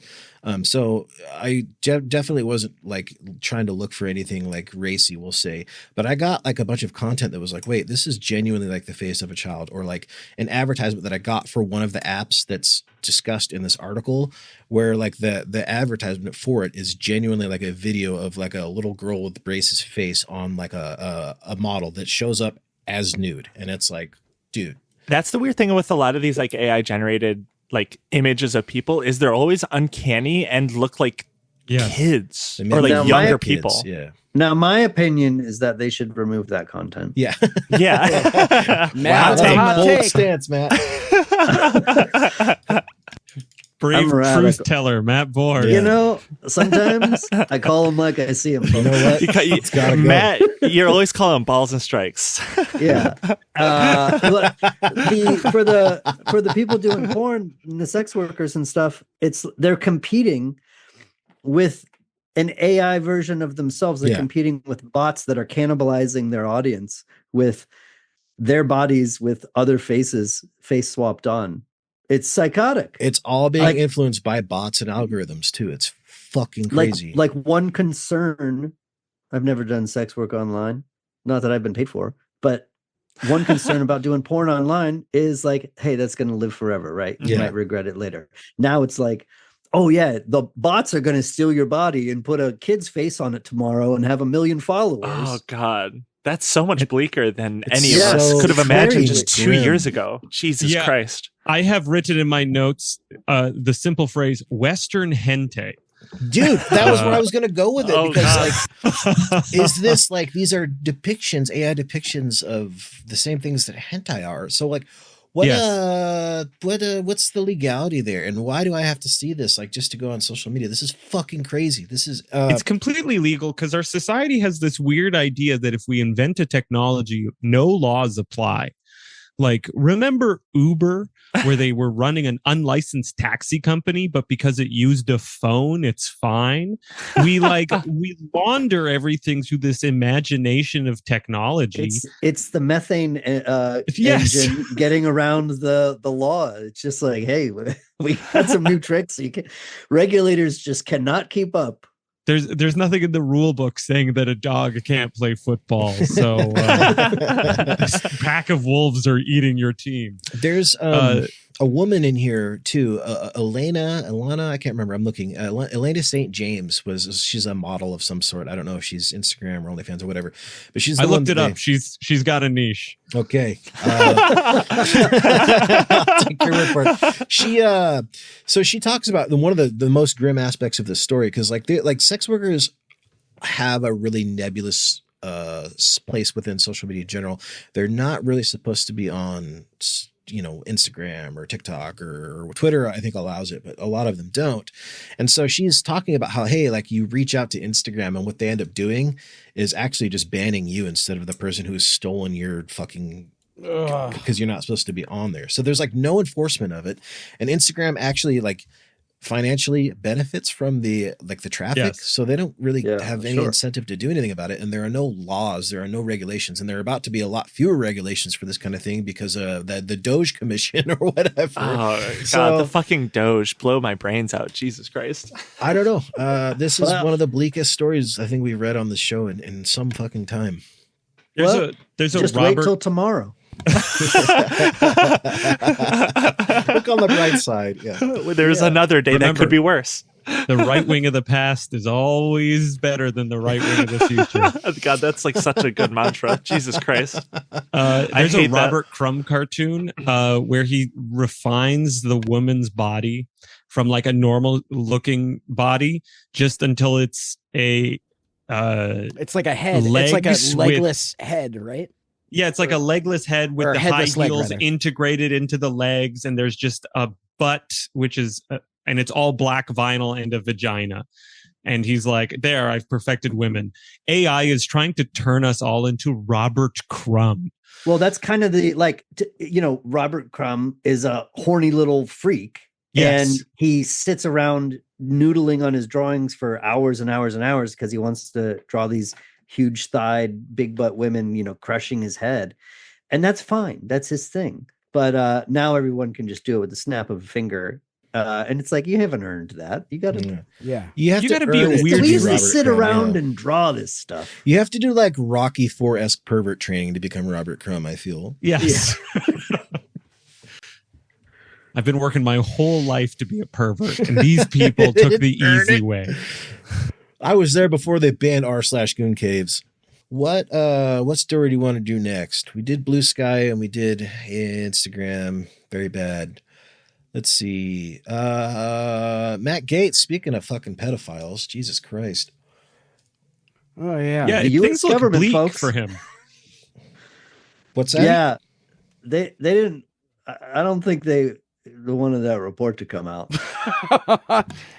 So I definitely wasn't like trying to look for anything like racy, we'll say, but I got like a bunch of content that was like, wait, this is genuinely like the face of a child, or like an advertisement that I got for one of the apps that's discussed in this article, where like the advertisement for it is genuinely like a video of like a little girl with braces face on like a model that shows up as nude. And it's like, dude. That's the weird thing with a lot of these like AI generated like images of people is they're always uncanny and look like kids or like younger people. Yeah. Now, my opinion is that they should remove that content. Yeah. Yeah. Matt, wow, bold stance, Matt. Brave truth teller, Matt Bors. You know, sometimes I call him like I see him. You know what? It's gotta go. Matt, you're always calling balls and strikes. Yeah. For the people doing porn, and the sex workers and stuff, they're competing with an AI version of themselves. They're competing with bots that are cannibalizing their audience with their bodies with other faces, face swapped on. It's psychotic. It's all being influenced by bots and algorithms too. It's fucking crazy. Like one concern, I've never done sex work online, not that I've been paid for, but one concern about doing porn online is like, hey, that's going to live forever, right? You might regret it later. Now it's like, oh yeah, the bots are going to steal your body and put a kid's face on it tomorrow and have 1 million followers. Oh God. That's so much bleaker than any of us could have imagined just 2 years ago. Jesus Christ. I have written in my notes the simple phrase Western hentai. Dude, that was where I was going to go with it, because like, is this like, these are depictions, AI depictions of the same things that hentai are. So like, what's the legality there, and why do I have to see this like just to go on social media? This is fucking crazy. This is it's completely legal because our society has this weird idea that if we invent a technology, no laws apply. Like, remember Uber, where they were running an unlicensed taxi company, but because it used a phone, it's fine. We launder everything through this imagination of technology. It's the methane engine getting around the law. It's just like, hey, we got some new tricks. Regulators just cannot keep up. There's nothing in the rule book saying that a dog can't play football. So this pack of wolves are eating your team. There's a woman in here too, Elena, I can't remember. I'm looking. Elena St. James she's a model of some sort. I don't know if she's Instagram or OnlyFans or whatever, but she's. I looked it up. She's got a niche. Okay. I'll take your word for it. So she talks about one of the most grim aspects of the story, because like sex workers have a really nebulous place within social media in general. They're not really supposed to be on, Instagram or TikTok or Twitter, I think allows it, but a lot of them don't. And so she's talking about how, hey, like you reach out to Instagram and what they end up doing is actually just banning you instead of the person who's stolen your fucking, because you're not supposed to be on there. So there's like no enforcement of it. And Instagram actually like financially benefits from the traffic. Yes. So they don't really have any incentive to do anything about it. And there are no laws, there are no regulations, and there are about to be a lot fewer regulations for this kind of thing because of the Doge Commission or whatever. Oh God, the fucking Doge, blow my brains out. Jesus Christ. I don't know. This is one of the bleakest stories I think we've read on the show in some fucking time. There's a just Robert. wait till tomorrow. Look on the bright side. Yeah. There's another day that could be worse. The right wing of the past is always better than the right wing of the future. God, that's like such a good mantra. Jesus Christ. There's a Robert Crumb cartoon where he refines the woman's body from like a normal looking body just until it's it's like a head. It's like a legless head, right? Yeah, it's like a legless head with the high heels integrated into the legs, and there's just a butt, which is, and it's all black vinyl and a vagina. And he's like, there, I've perfected women. AI is trying to turn us all into Robert Crumb. Well, that's kind of the, Robert Crumb is a horny little freak. Yes. And he sits around noodling on his drawings for hours and hours and hours because he wants to draw these huge thighed, big butt women, crushing his head. And that's fine. That's his thing. But now everyone can just do it with the snap of a finger. And it's like, you haven't earned that. You got to, you have to be a weird. We usually sit around and draw this stuff. You have to do like Rocky IV-esque pervert training to become Robert Crumb, I feel. Yes. Yeah. I've been working my whole life to be a pervert, and these people took the easy way. I was there before they banned r/Goon Caves. What story do you want to do next? We did Blue Sky and we did Instagram. Very bad. Let's see. Matt Gaetz, speaking of fucking pedophiles, Jesus Christ. Oh yeah. Yeah, the US things look bleak folks, for him. What's that? Yeah. They didn't, I don't think they wanted that report to come out.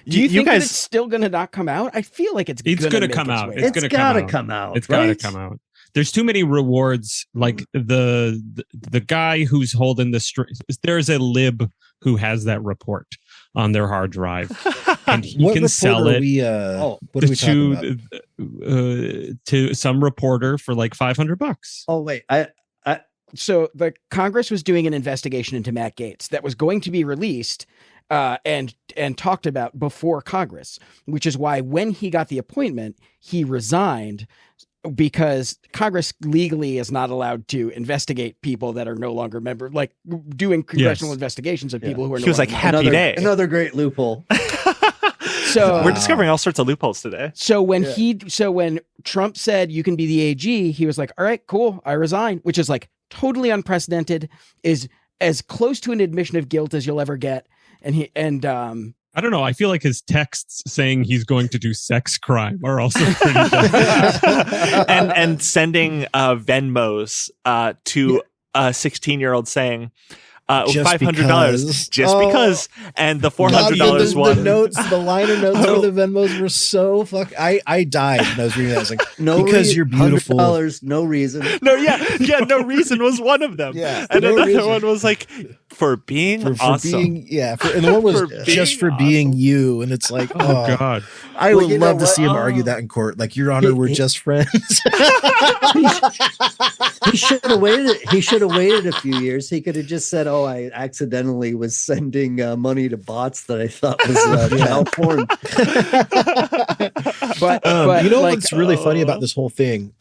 Do you think guys, it's still going to not come out? I feel like it's going to come out. It's got to come out. It's got to come out. There's too many rewards. Like the guy who's holding the string. There's a lib who has that report on their hard drive, and he can sell it. What are we talking about? To some reporter for like $500. Oh wait, So the Congress was doing an investigation into Matt Gaetz that was going to be released and talked about before Congress, which is why when he got the appointment, he resigned because Congress legally is not allowed to investigate people that are no longer members, like doing congressional investigations of people who are. He was like, happy day. Another great loophole. So we're discovering all sorts of loopholes today. So when Trump said you can be the AG, he was like, all right, cool, I resign, which is like totally unprecedented, is as close to an admission of guilt as you'll ever get. And I don't know. I feel like his texts saying he's going to do sex crime are also pretty bad. and sending Venmos to a 16-year-old saying, $500 just because, and the $400 one. The notes, the liner notes for the Venmos were so I died when I was reading that. I was like, because you're beautiful. $100, no reason. No reason was one of them. Yeah, and another one was like for being awesome. And the one was just for being you, and it's like, oh God, I would love to see him argue that in court. Like, Your Honor, we're just friends. He should have waited. He should have waited a few years. He could have just said, "Oh, I accidentally was sending money to bots that I thought was child porn." But you know what's really funny about this whole thing?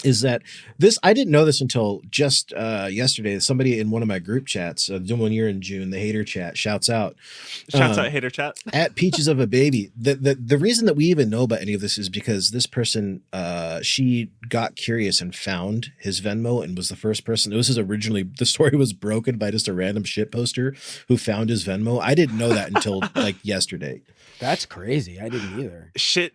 is that this, I didn't know this until just yesterday. Somebody in one of my group chats, when you're in June, the hater chat, shouts out hater chat at Peaches of a Baby. The reason that we even know about any of this is because this person, she got curious and found his Venmo and was the first person. This is originally, the story was broken by just a random shit poster who found his Venmo. I didn't know that until like yesterday. That's crazy. I didn't either. Shit,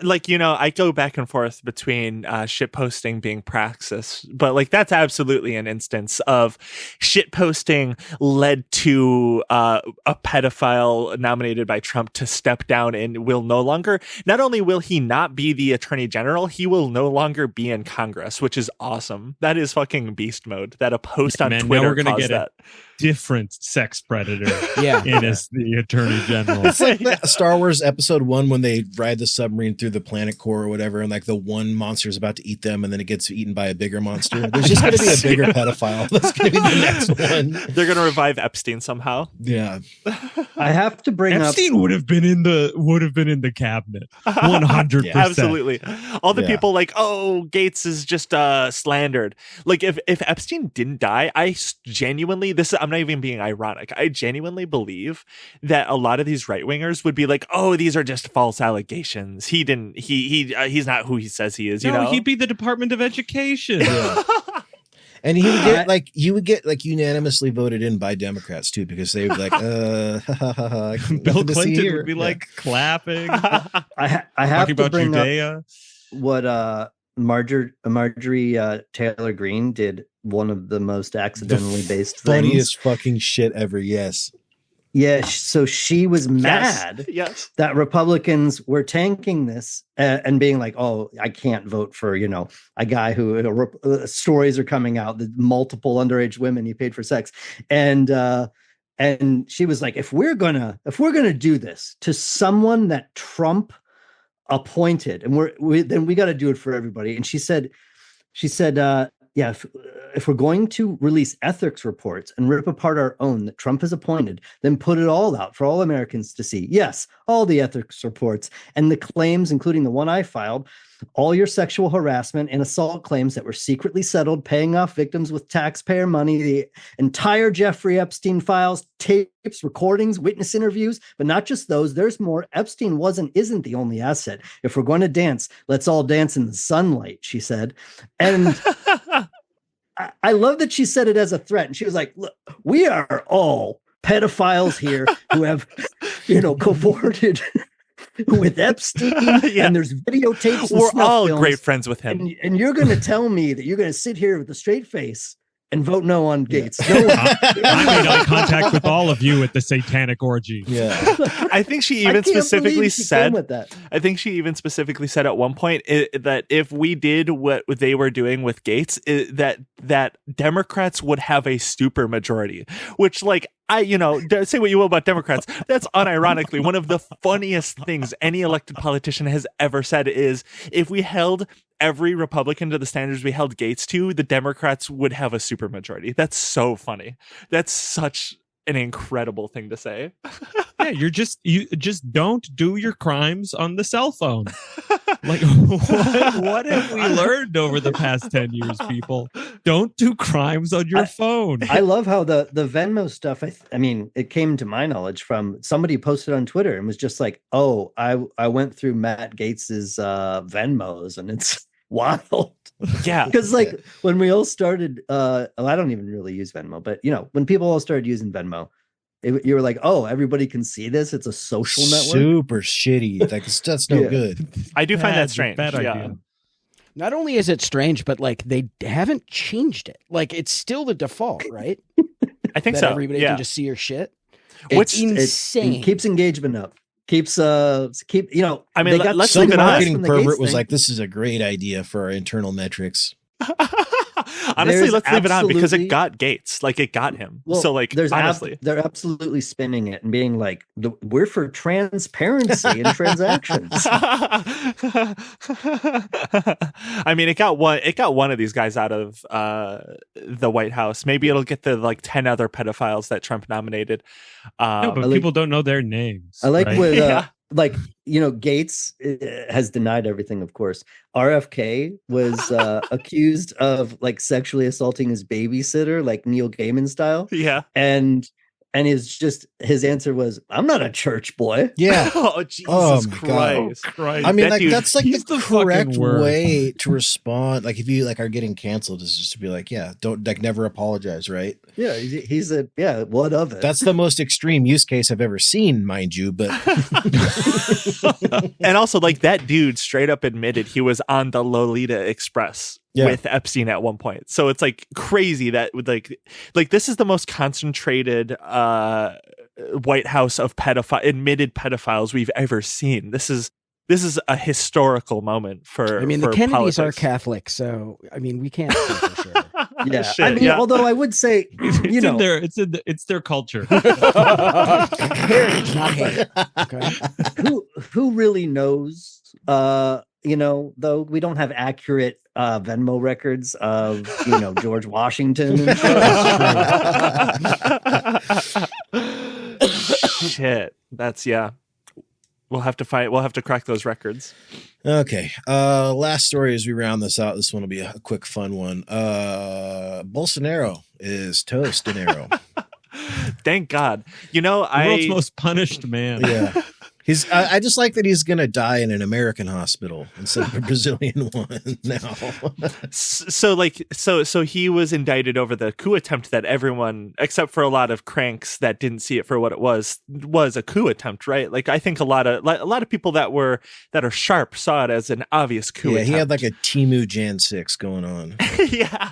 like, you know, I go back and forth between shit posting being praxis, but like that's absolutely an instance of shit posting led to a pedophile nominated by Trump to step down and will no longer, not only will he not be the attorney general, he will no longer be in Congress, which is awesome. That is fucking beast mode. That a post on Twitter now we're gonna caused get that. Different sex predator Yeah. as the attorney general. It's like that Star Wars episode 1 when they ride the submarine through the planet core or whatever, and like the one monster is about to eat them and then it gets eaten by a bigger monster. There's just going to be a bigger pedophile. That's going to be the next one. They're going to revive Epstein somehow. Yeah. I have to bring Epstein would have been in the cabinet 100%. Yeah, absolutely. All the people like, oh, Gaetz is just slandered. Like if Epstein didn't die, I genuinely, I'm not even being ironic, I genuinely believe that a lot of these right wingers would be like, oh, these are just false allegations. He's not who he says he is. You know, he'd be the Department of Education. Yeah. And he would get unanimously voted in by Democrats too, because they would be like, Bill Clinton would be like clapping. I have talking to about bring Judea. up what Marjorie Taylor Greene did. One of the most accidentally based funniest fucking shit ever. Yes. Yeah, so she was mad that Republicans were tanking this and being like, oh, I can't vote for, a guy who stories are coming out, the multiple underage women he paid for sex. And she was like, if we're gonna do this to someone that Trump appointed, and then we got to do it for everybody. And she said, yeah, if we're going to release ethics reports and rip apart our own that Trump has appointed, then put it all out for all Americans to see. Yes, all the ethics reports and the claims, including the one I filed, all your sexual harassment and assault claims that were secretly settled, paying off victims with taxpayer money, the entire Jeffrey Epstein files, tapes, recordings, witness interviews, but not just those. There's more. Epstein isn't the only asset. If we're going to dance, let's all dance in the sunlight, she said. And I love that she said it as a threat. And she was like, look, we are all pedophiles here who have, cavorted with Epstein, and there's videotapes. We're all great friends with him. And you're going to tell me that you're going to sit here with a straight face and vote no on Gaetz. No, I made eye contact with all of you at the satanic orgy. Yeah. I think she even specifically said that. I think she even specifically said at one point that if we did what they were doing with Gaetz, that Democrats would have a super majority, which say what you will about Democrats. That's unironically one of the funniest things any elected politician has ever said is, if we held every Republican to the standards we held Gaetz to, the Democrats would have a super majority. That's so funny. That's such an incredible thing to say. Yeah, you just don't do your crimes on the cell phone. Like, what have we learned over the past 10 years, people? Don't do crimes on your phone. I love how the Venmo stuff, I mean, it came to my knowledge from somebody posted on Twitter and was just like, oh, I went through Matt Gaetz's Venmos and it's wild. Yeah. Because when we all started, I don't even really use Venmo, but when people all started using Venmo, you were like, oh, everybody can see this. It's a social network. Super shitty. That's no good. I do find that strange. Bad idea. Not only is it strange, but they haven't changed it. It's still the default, right? I think that so. Everybody can just see your shit. Which insane. It keeps engagement up. Keeps I mean, let's some leave it marketing pervert was like, this is a great idea for our internal metrics. Honestly, let's leave it on because it got Gaetz. It got him. Well, so honestly, they're absolutely spinning it and being like, we're for transparency in transactions. I mean, it got one of these guys out of the White House. Maybe it'll get the 10 other pedophiles that Trump nominated. No, but people don't know their names. I like right? what like, Gaetz has denied everything, of course. RFK was accused of like sexually assaulting his babysitter, like Neil Gaiman style. Yeah. And his answer was, "I'm not a church boy." Yeah. Oh, Jesus Christ. I mean, like, that's like the correct word. way to respond. Like, if you like are getting canceled, is just to be like, yeah, don't like never apologize, right? Yeah, what of it? That's the most extreme use case I've ever seen, mind you. But and also, like, that dude straight up admitted he was on the Lolita Express with Epstein at one point. So it's like crazy that with like this is the most concentrated White House of admitted pedophiles we've ever seen. This is a historical moment for. I mean, the for Kennedys politics. are Catholic, so I mean, we can't say for sure. Yeah, Shit, I mean, although I would say, it's their culture. Heritage, not hate. Okay. who really knows? Though we don't have accurate Venmo records of George Washington. And Shit, that's We'll have to crack those records. okay. Last story as we round this out. This one will be a quick, fun one. Bolsonaro is toast dinero. Thank God. The world's most punished man. Yeah. I just like that he's going to die in an American hospital instead of a Brazilian one now. So he was indicted over the coup attempt that everyone, except for a lot of cranks that didn't see it for what it was a coup attempt, right? Like, I think a lot of people that are sharp saw it as an obvious coup attempt. He had like a Temu Jan 6 going on. Yeah.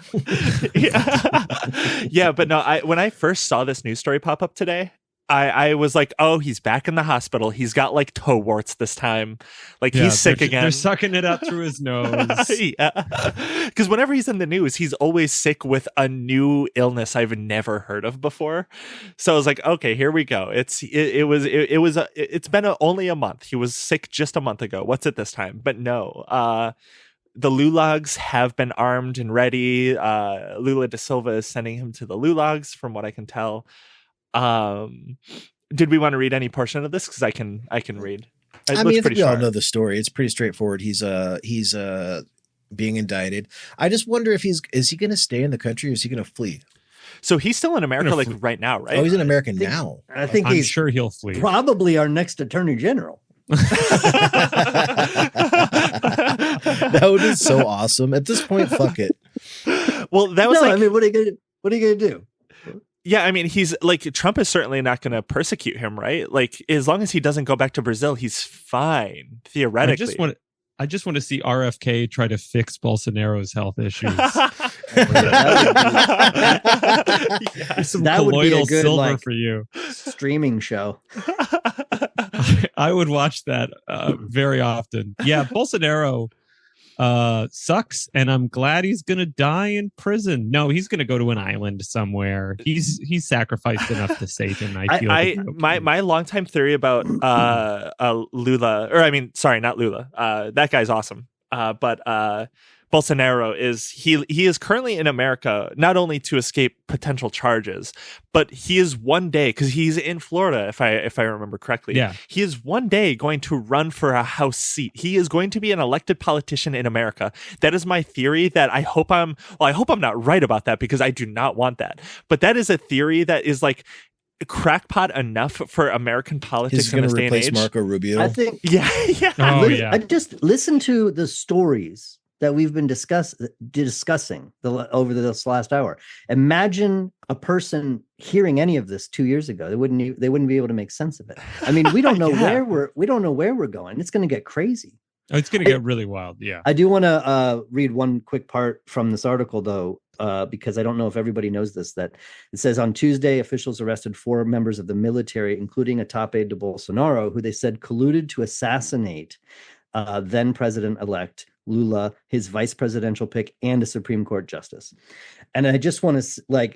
But no, when I first saw this news story pop up today, I was like, oh, he's back in the hospital. He's got like toe warts this time. Like, he's sick again. They're sucking it up through his nose. Yeah. Because whenever he's in the news, he's always sick with a new illness I've never heard of before. So I was like, okay, here we go. It's been only a month. He was sick just a month ago. What's it this time? But no, the Lulags have been armed and ready. Lula da Silva is sending him to the Lulags, from what I can tell. Did we want to read any portion of this? Because I can read. I mean, I think we all know the story. It's pretty straightforward. He's being indicted. I just wonder if is he going to stay in the country or is he going to flee? So he's still in America, like right now, right? Oh, he's in America now. I think I'm sure he'll flee. Probably our next attorney general. That would be so awesome. At this point, fuck it. Well, that was I mean, what are you gonna do? Yeah, I mean, he's like, Trump is certainly not going to persecute him, right? Like, as long as he doesn't go back to Brazil, he's fine, theoretically. I just want to see RFK try to fix Bolsonaro's health issues. Some that would be a colloidal good silver for you. Streaming show. I would watch that very often. Yeah, Bolsonaro sucks, and I'm glad he's gonna die in prison. No, he's gonna go to an island somewhere. He's sacrificed enough to Satan. I feel my longtime theory about Lula, or I mean, sorry, not Lula. That guy's awesome. But Bolsonaro he is currently in America not only to escape potential charges, but he is one day, because he's in Florida, if I remember correctly. Yeah, he is one day going to run for a House seat. He is going to be an elected politician in America. That is my theory. That I hope I'm not right about that, because I do not want that. But that is a theory that is like crackpot enough for American politics in this day and age. Marco Rubio. I think. Yeah. I just listen to the stories that we've been discussing over this last hour. Imagine a person hearing any of this 2 years ago. They wouldn't be able to make sense of it. I mean, we don't know where we're going. It's going to get crazy. Oh, it's going to get really wild. Yeah. I do want to read one quick part from this article, though, because I don't know if everybody knows this, that it says on Tuesday, officials arrested 4 members of the military, including a top aide to Bolsonaro, who they said colluded to assassinate then President-elect Lula, his vice presidential pick, and a Supreme Court justice. And I just want to I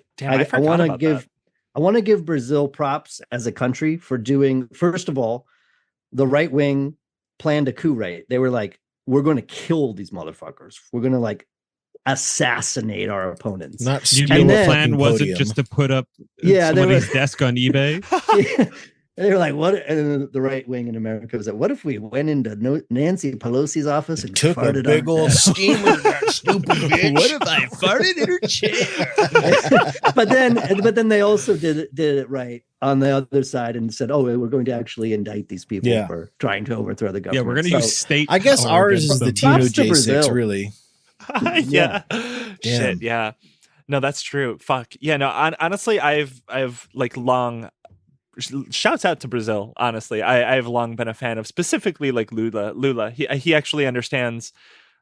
want to give Brazil props as a country for doing, first of all, the right wing planned a coup, right? They were like, we're going to kill these motherfuckers. We're going to like assassinate our opponents. Not steal. The plan wasn't just to put up somebody's desk on eBay. And they were like, "What?" And the right wing in America was like, "What if we went into Nancy Pelosi's office and Took a farted big on old her?" steamer, that stupid bitch. What if I farted in her chair? but then they also did it right on the other side and said, "Oh, we're going to actually indict these people for trying to overthrow the government." Yeah, we're going to use state. I guess power ours is against the them. Tino Props to J6, Brazil. really. Yeah. Damn. Shit. Yeah. No, that's true. Fuck. Yeah. No. Honestly, I've like long. Shouts out to Brazil. Honestly, I've long been a fan of specifically like Lula. He actually understands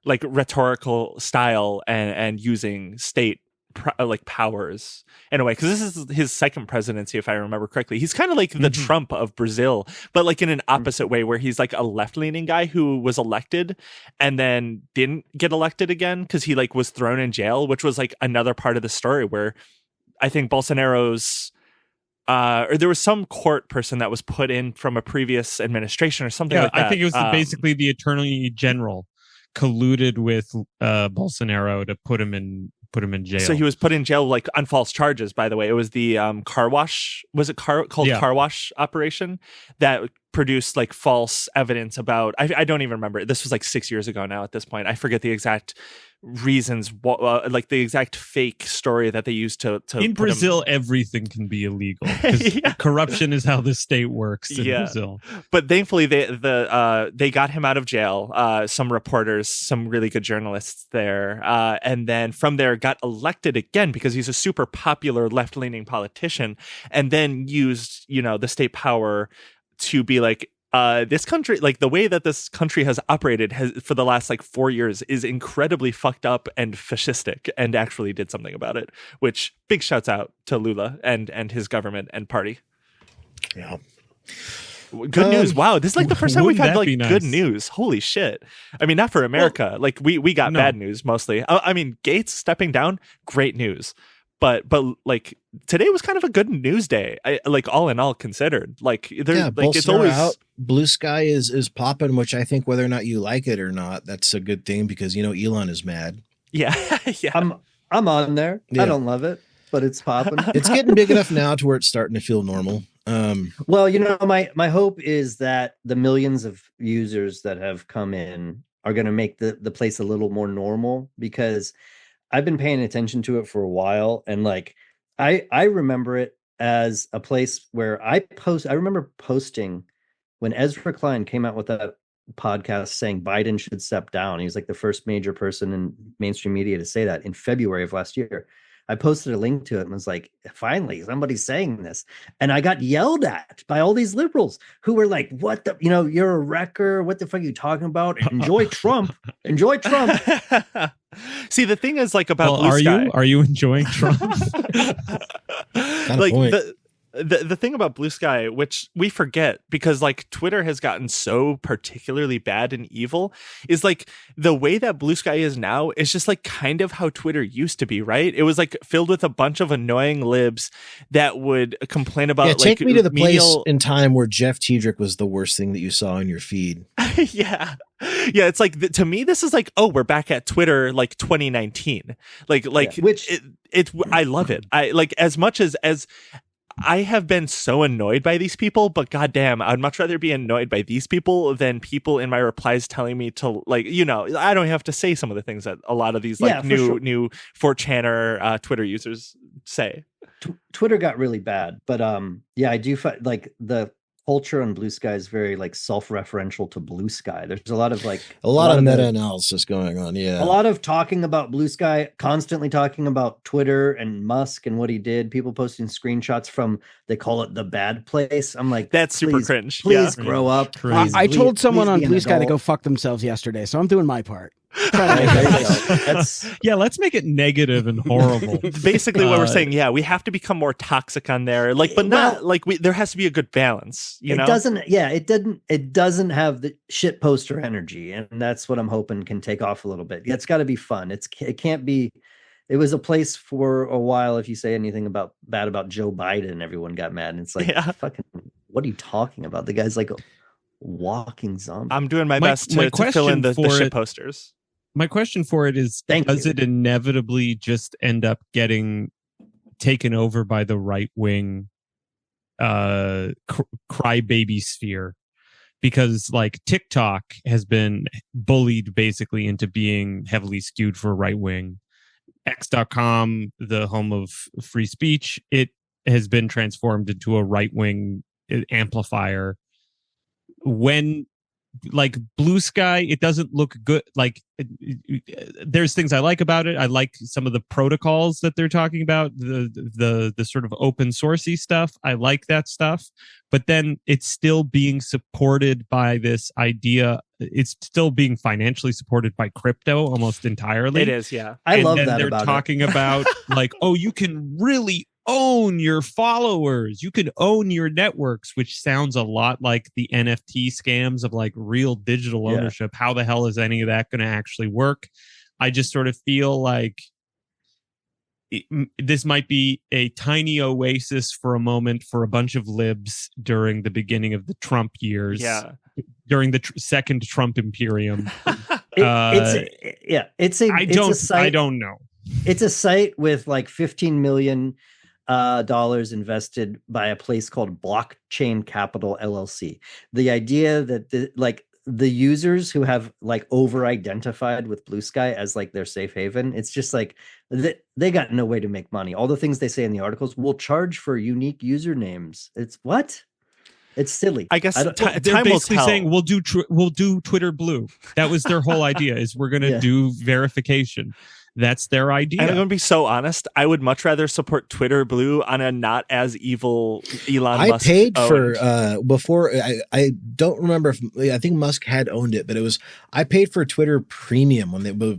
like rhetorical style and using state like powers in a way, because this is his second presidency, if I remember correctly. He's kind of like the Trump of Brazil, but like in an opposite way, where he's like a left-leaning guy who was elected and then didn't get elected again because he like was thrown in jail, which was like another part of the story where I think Bolsonaro's or there was some court person that was put in from a previous administration or something like that. I think it was basically the attorney general colluded with Bolsonaro to put him in jail. So he was put in jail like on false charges, by the way. It was the car wash, car wash operation that produced like false evidence about, I don't even remember. This was like 6 years ago now at this point. I forget the exact reasons, like the exact fake story that they used to in Brazil, everything can be illegal. Corruption is how the state works in Brazil. But thankfully they got him out of jail. Some reporters, some really good journalists there, and then from there got elected again because he's a super popular left-leaning politician, and then used the state power to be like, this country, like the way that this country has operated for the last like 4 years is incredibly fucked up and fascistic, and actually did something about it, which big shouts out to Lula and his government and party. Yeah. Good news. Wow. This is like the first time we've had like nice? Good news. Holy shit. I mean, not for America. Like we got bad news mostly. I mean, Gaetz stepping down, great news. But like today was kind of a good news day. Like all in all considered, like it's always out. Blue sky is popping, which I think whether or not you like it or not, that's a good thing, because Elon is mad. Yeah. I'm on there. I don't love it, but it's popping. It's getting big enough now to where it's starting to feel normal. Well, my hope is that the millions of users that have come in are going to make the place a little more normal, because I've been paying attention to it for a while, and like I remember it as a place where I remember posting when Ezra Klein came out with that podcast saying Biden should step down. He was like the first major person in mainstream media to say that in February of last year. I posted a link to it and was like, finally, somebody's saying this. And I got yelled at by all these liberals who were like, what the, you're a wrecker. What the fuck are you talking about? Enjoy Trump. Enjoy Trump. See, the thing is like about Blue Sky. Are you enjoying Trump? Like the thing about Blue Sky, which we forget because like Twitter has gotten so particularly bad and evil, is like the way that Blue Sky is now is just like kind of how Twitter used to be, right? It was like filled with a bunch of annoying libs that would complain about take me to the place in time where Jeff Tiedrick was the worst thing that you saw in your feed. Yeah, it's like to me this is like, oh, we're back at Twitter like 2019, which I love it. I like as much as I have been so annoyed by these people, but goddamn, I'd much rather be annoyed by these people than people in my replies telling me to like, I don't have to say some of the things that a lot of these like new 4chaner Twitter users say. Twitter got really bad, but I do find like the culture on Blue Sky is very like self-referential to Blue Sky. There's a lot of meta-analysis going on. Yeah, a lot of talking about Blue Sky, constantly talking about Twitter and Musk and what he did. People posting screenshots from, they call it the bad place. I'm like, that's super cringe. Please grow up. I told someone on Blue Sky to go fuck themselves yesterday, so I'm doing my part. Let's make it negative and horrible. Basically what we're saying, we have to become more toxic on there, like, but not like there has to be a good balance, it doesn't have the shit poster energy, and that's what I'm hoping can take off a little bit. It's got to be fun. It can't be. It was a place for a while, if you say anything bad about Joe Biden, everyone got mad, and it's like, fucking, what are you talking about? The guy's like a walking zombie. I'm doing my best to fill in the shit posters. My question for it is, does it inevitably just end up getting taken over by the right wing crybaby sphere, because like TikTok has been bullied basically into being heavily skewed for right wing. X.com, the home of free speech, it has been transformed into a right wing amplifier. When like Blue Sky, it doesn't look good. Like there's things I like about it. I like some of the protocols that they're talking about, the sort of open sourcey stuff. I like that stuff, but then it's still being supported by this idea. It's still being financially supported by crypto almost entirely. It is, yeah. I love then that they're about talking about like, oh, you can really own your followers, you can own your networks, which sounds a lot like the NFT scams of like real digital ownership. How the hell is any of that going to actually work? I just sort of feel like this might be a tiny oasis for a moment for a bunch of libs during the beginning of the Trump years, during the second Trump imperium. It's a site. I don't know. It's a site with like 15 million dollars invested by a place called Blockchain Capital LLC. The idea that the users who have like over-identified with Blue Sky as like their safe haven, it's just like they got no way to make money. All the things they say in the articles will charge for unique usernames. It's what? It's silly. I guess they're time basically will tell. saying we'll do Twitter Blue. That was their whole idea. Is we're going to do verification. That's their idea. And I'm going to be so honest. I would much rather support Twitter Blue on a not as evil Elon Musk. I paid for before. I don't remember if I think Musk had owned it, but I paid for Twitter Premium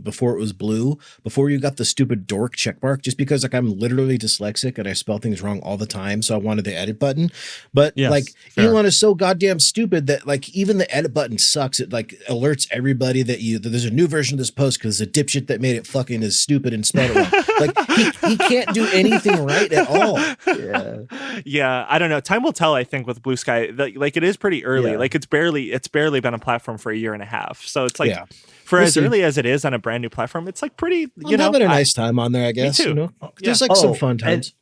before it was Blue. Before you got the stupid dork checkmark, just because like I'm literally dyslexic and I spell things wrong all the time, so I wanted the edit button. But like fair. Elon is so goddamn stupid that like even the edit button sucks. It like alerts everybody that there's a new version of this post because the dipshit that made it fucking is stupid and spelled it wrong. Like he can't do anything right at all. Yeah, I don't know. Time will tell. I think with Blue Sky, like it is pretty early. Yeah. Like it's barely been a platform for a year and a half. So it's like for We'll as see. early as it is on a brand new platform, it's like pretty. I'm having a nice time on there, I guess. Me too. You know, there's like some fun times.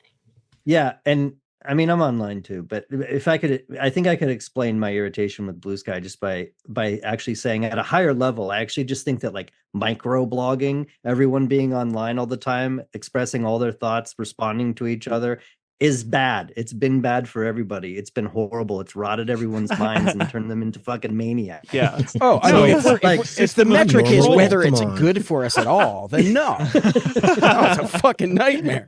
And I mean, I'm online too, but if I could, I think I could explain my irritation with Blue Sky just by actually saying at a higher level. I actually just think that like micro blogging, everyone being online all the time, expressing all their thoughts, responding to each other, is bad. It's been bad for everybody. It's been horrible. It's rotted everyone's minds and turned them into fucking maniacs. Yeah. If the metric is normal. whether Come it's on. good for us at all, then no. It's a fucking nightmare.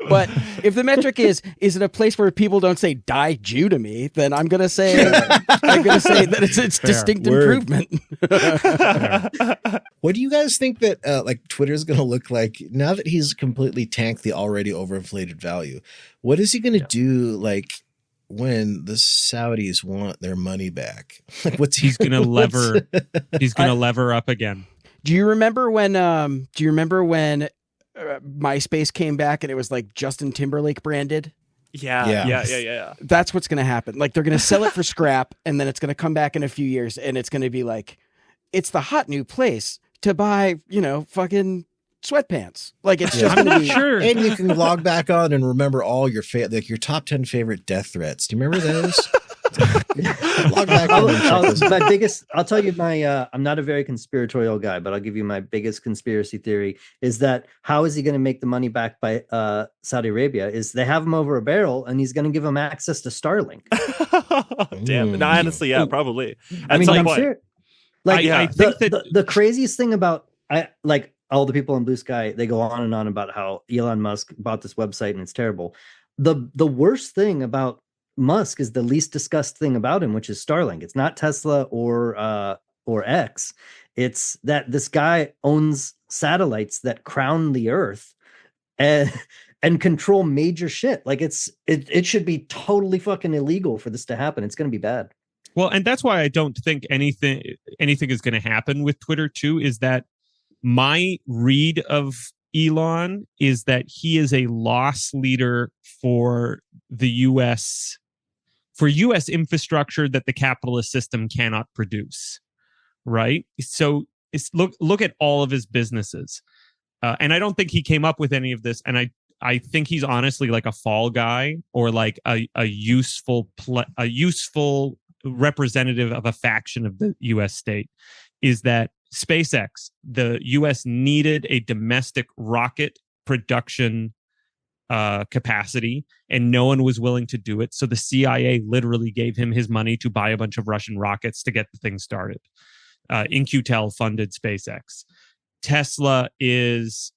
But if the metric is it a place where people don't say "die Jew" to me, then I'm gonna say that it's distinct improvement. What do you guys think that like Twitter's going to look like now that he's completely tanked the already overinflated value? What is he going to do like when the Saudis want their money back? Like he's going to lever? He's going to lever up again. Do you remember when MySpace came back and it was like Justin Timberlake branded? Yeah. That's what's going to happen. Like they're going to sell it for scrap, and then it's going to come back in a few years, and it's going to be like, it's the hot new place to buy, fucking sweatpants. Like it's just going to be sure. And you can log back on and remember all your your top 10 favorite death threats. Do you remember those? Log back on and check those. I'll tell you I'm not a very conspiratorial guy, but I'll give you my biggest conspiracy theory is that how is he going to make the money back by Saudi Arabia is they have him over a barrel and he's going to give him access to Starlink. Damn. No, honestly, yeah, probably. I some point. serious. Like I think that the craziest thing about all the people in Blue Sky, they go on and on about how Elon Musk bought this website and it's terrible. The worst thing about Musk is the least discussed thing about him, which is Starlink. It's not Tesla or X. It's that this guy owns satellites that crown the Earth and control major shit. Like it should be totally fucking illegal for this to happen. It's going to be bad. Well, and that's why I don't think anything is going to happen with Twitter too, is that my read of Elon is that he is a loss leader for the U.S. infrastructure that the capitalist system cannot produce, right? So look at all of his businesses. And I don't think he came up with any of this. And I think he's honestly like a fall guy or like a useful representative of a faction of the U.S. state. Is that SpaceX? The U.S. needed a domestic rocket production capacity, and no one was willing to do it. So the CIA literally gave him his money to buy a bunch of Russian rockets to get the thing started. In-Q-Tel funded SpaceX. Tesla is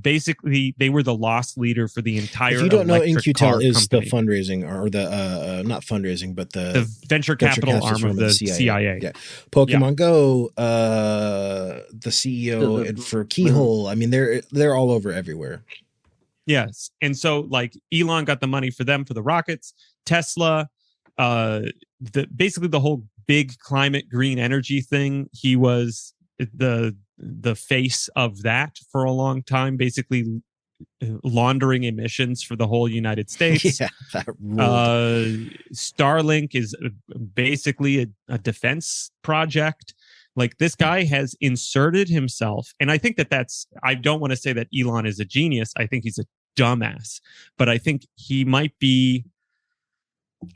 basically, they were the loss leader for the entire. If you don't know, In-Q-Tel is company. The fundraising or the not fundraising, but the venture capital arm of the CIA. Yeah, Pokemon Go, the CEO and for Keyhole. I mean, they're all over everywhere. Yes, and so Elon got the money for them for the rockets. Tesla, basically the whole big climate green energy thing. He was the face of that for a long time, basically laundering emissions for the whole United States. Yeah, that ruled. Starlink is basically a defense project. Like, this guy has inserted himself, and I think I don't want to say that Elon is a genius. I think he's a dumbass, but I think he might be.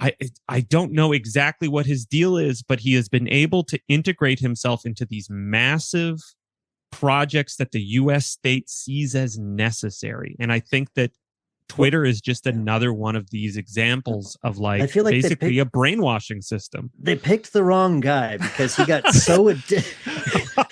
I don't know exactly what his deal is, but he has been able to integrate himself into these massive projects that the U.S. state sees as necessary. And I think that Twitter is just another one of these examples of I feel like basically a brainwashing system. They picked the wrong guy because he got so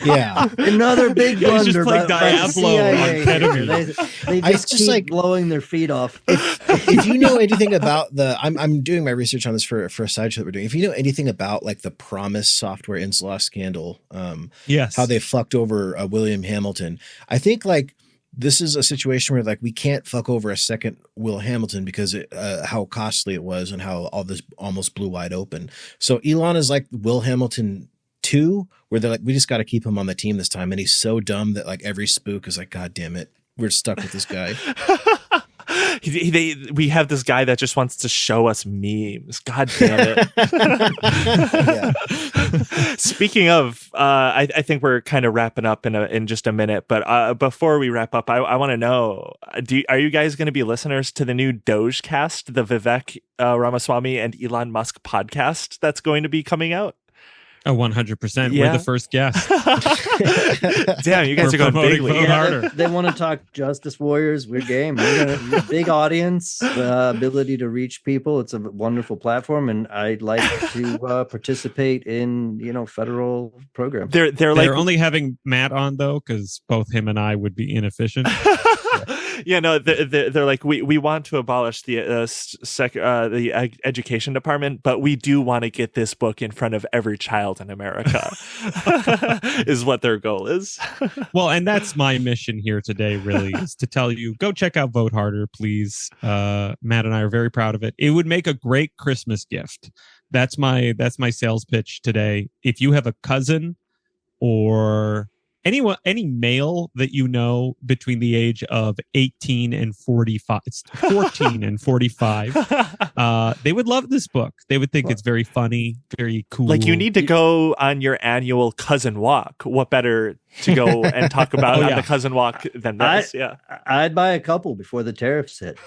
yeah. Another big blunder. Just playing Diablo on ketamine. They just keep blowing their feet off. If you know anything about I'm doing my research on this for a side show that we're doing. If you know anything about the Promise software Inslaw scandal, yes, how they fucked over William Hamilton, I think this is a situation where we can't fuck over a second Will Hamilton because how costly it was and how all this almost blew wide open. So Elon is like Will Hamilton 2, where they're we just got to keep him on the team this time. And he's so dumb that every spook is God damn it, we're stuck with this guy. We have this guy that just wants to show us memes. God damn it. Speaking of, I think we're kind of wrapping up in just a minute. But before we wrap up, I want to know, are you guys going to be listeners to the new Dogecast, the Vivek Ramaswamy and Elon Musk podcast that's going to be coming out? 100%. Yeah. We're the first guest. Damn, you guys are going big. Yeah, they want to talk Justice Warriors. We're game. We're big audience, ability to reach people. It's a wonderful platform, and I'd like to participate in federal programs. They're only having Matt on though, because both him and I would be inefficient. Yeah, no, they're like, we want to abolish the education department, but we do want to get this book in front of every child in America. Is what their goal is. Well, and that's my mission here today, really, is to tell you, go check out Vote Harder, please. Matt and I are very proud of it. It would make a great Christmas gift. That's my sales pitch today. If you have a cousin or any male that you know between the age of 18 and 45, 14 and 45, they would love this book. They would think it's very funny, very cool. You need to go on your annual cousin walk. What better to go and talk about on the cousin walk than this? I'd buy a couple before the tariffs hit.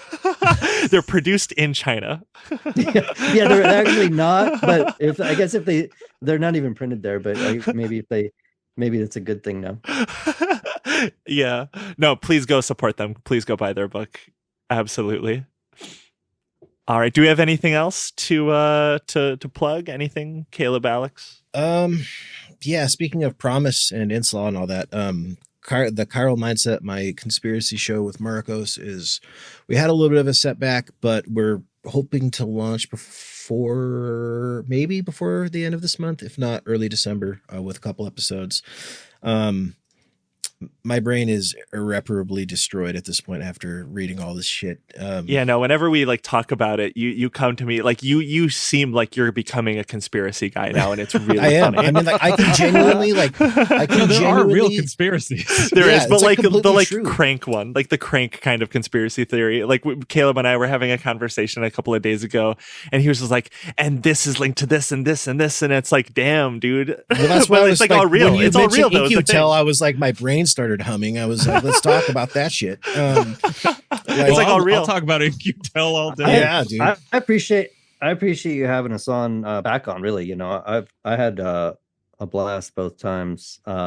They're produced in China. Yeah, they're actually not. But if they're not even printed there. But maybe that's a good thing now. Yeah. No, please go support them. Please go buy their book. Absolutely. All right. Do we have anything else to plug? Anything, Caleb, Alex? Yeah. Speaking of Promise and Inslaw and all that, the Chiral Mindset, my conspiracy show with Marcos, we had a little bit of a setback, but we're hoping to launch before the end of this month, if not early December, with a couple episodes. My brain is irreparably destroyed at this point after reading all this shit. Whenever we talk about it, you come to me you seem like you're becoming a conspiracy guy now, and it's really I am. funny. I mean, I can genuinely there are real conspiracies. There is, but the true. crank one, the crank kind of conspiracy theory. Caleb and I were having a conversation a couple of days ago, and he was just and this is linked to this and this and this, and it's damn, dude. Well, that's why it's all real. It's all real though. You tell I was my brain started humming. I was let's talk about that shit. It's like all real. I'll talk about it. You tell all day. Yeah, dude. I appreciate you having us on back on. Really, you know, I had a blast both times. Yeah,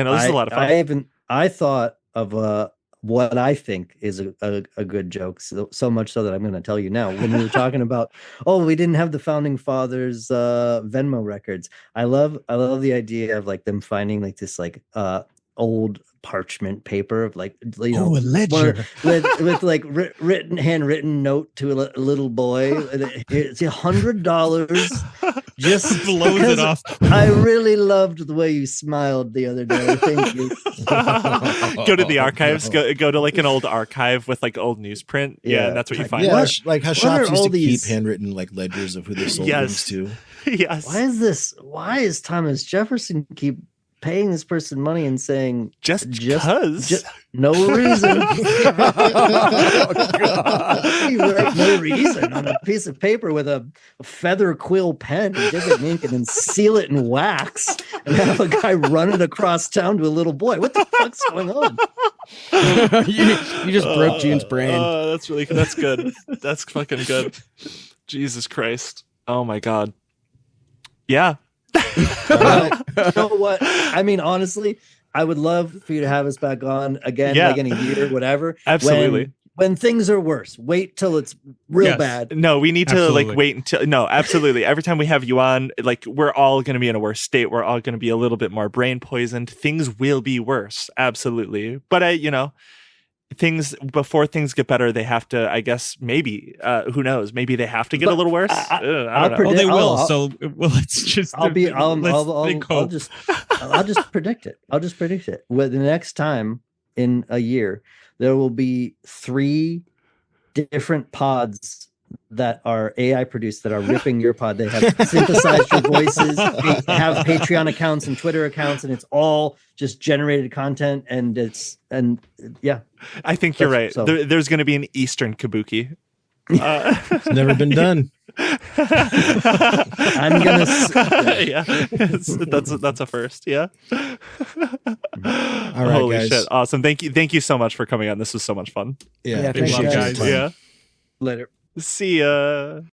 no, this is a lot of fun. I thought of what I think is a good joke, so much so that I'm going to tell you now. When we were talking about, we didn't have the founding fathers' Venmo records. I love the idea of like them finding like this like old parchment paper of like, you know, a ledger with like handwritten note to a little boy. It's $100. Just blows it off. I really loved the way you smiled the other day. Thank you. Go to the archives. Go to like an old archive with like old newsprint. Yeah, and that's what you find. Yeah, like how shops used to these... keep handwritten like ledgers of who they sold things to. Yes. Why is Thomas Jefferson keep paying this person money and saying just because no reason? You write no reason on a piece of paper with a feather quill pen, dip it in ink, and then seal it in wax, and have a guy run it across town to a little boy. What the fuck's going on? you just broke June's brain. That's good. That's fucking good. Jesus Christ. Oh my God. Yeah. You know what? I mean, honestly, I would love for you to have us back on again, like in a year, whatever. Absolutely. When things are worse, wait till it's real bad. No, we need to like wait until. No, absolutely. Every time we have you on, like we're all going to be in a worse state. We're all going to be a little bit more brain poisoned. Things will be worse. Absolutely. But before things get better, they have to, I guess, maybe, who knows? Maybe they have to get a little worse. I don't know. They will. Let's just. I'll just predict it. I'll just predict it. Well, the next time in a year, there will be 3 different pods that are AI produced that are ripping your pod. They have synthesized your voices, they have Patreon accounts and Twitter accounts, and it's all just generated content. Yeah. I think you're right. So. There's going to be an Eastern Kabuki. It's never been done. I'm gonna. Yeah, that's a first. Yeah. All right, Holy guys. shit! Awesome. Thank you so much for coming on. This was so much fun. Yeah, thanks, guys. Yeah. Later. See ya.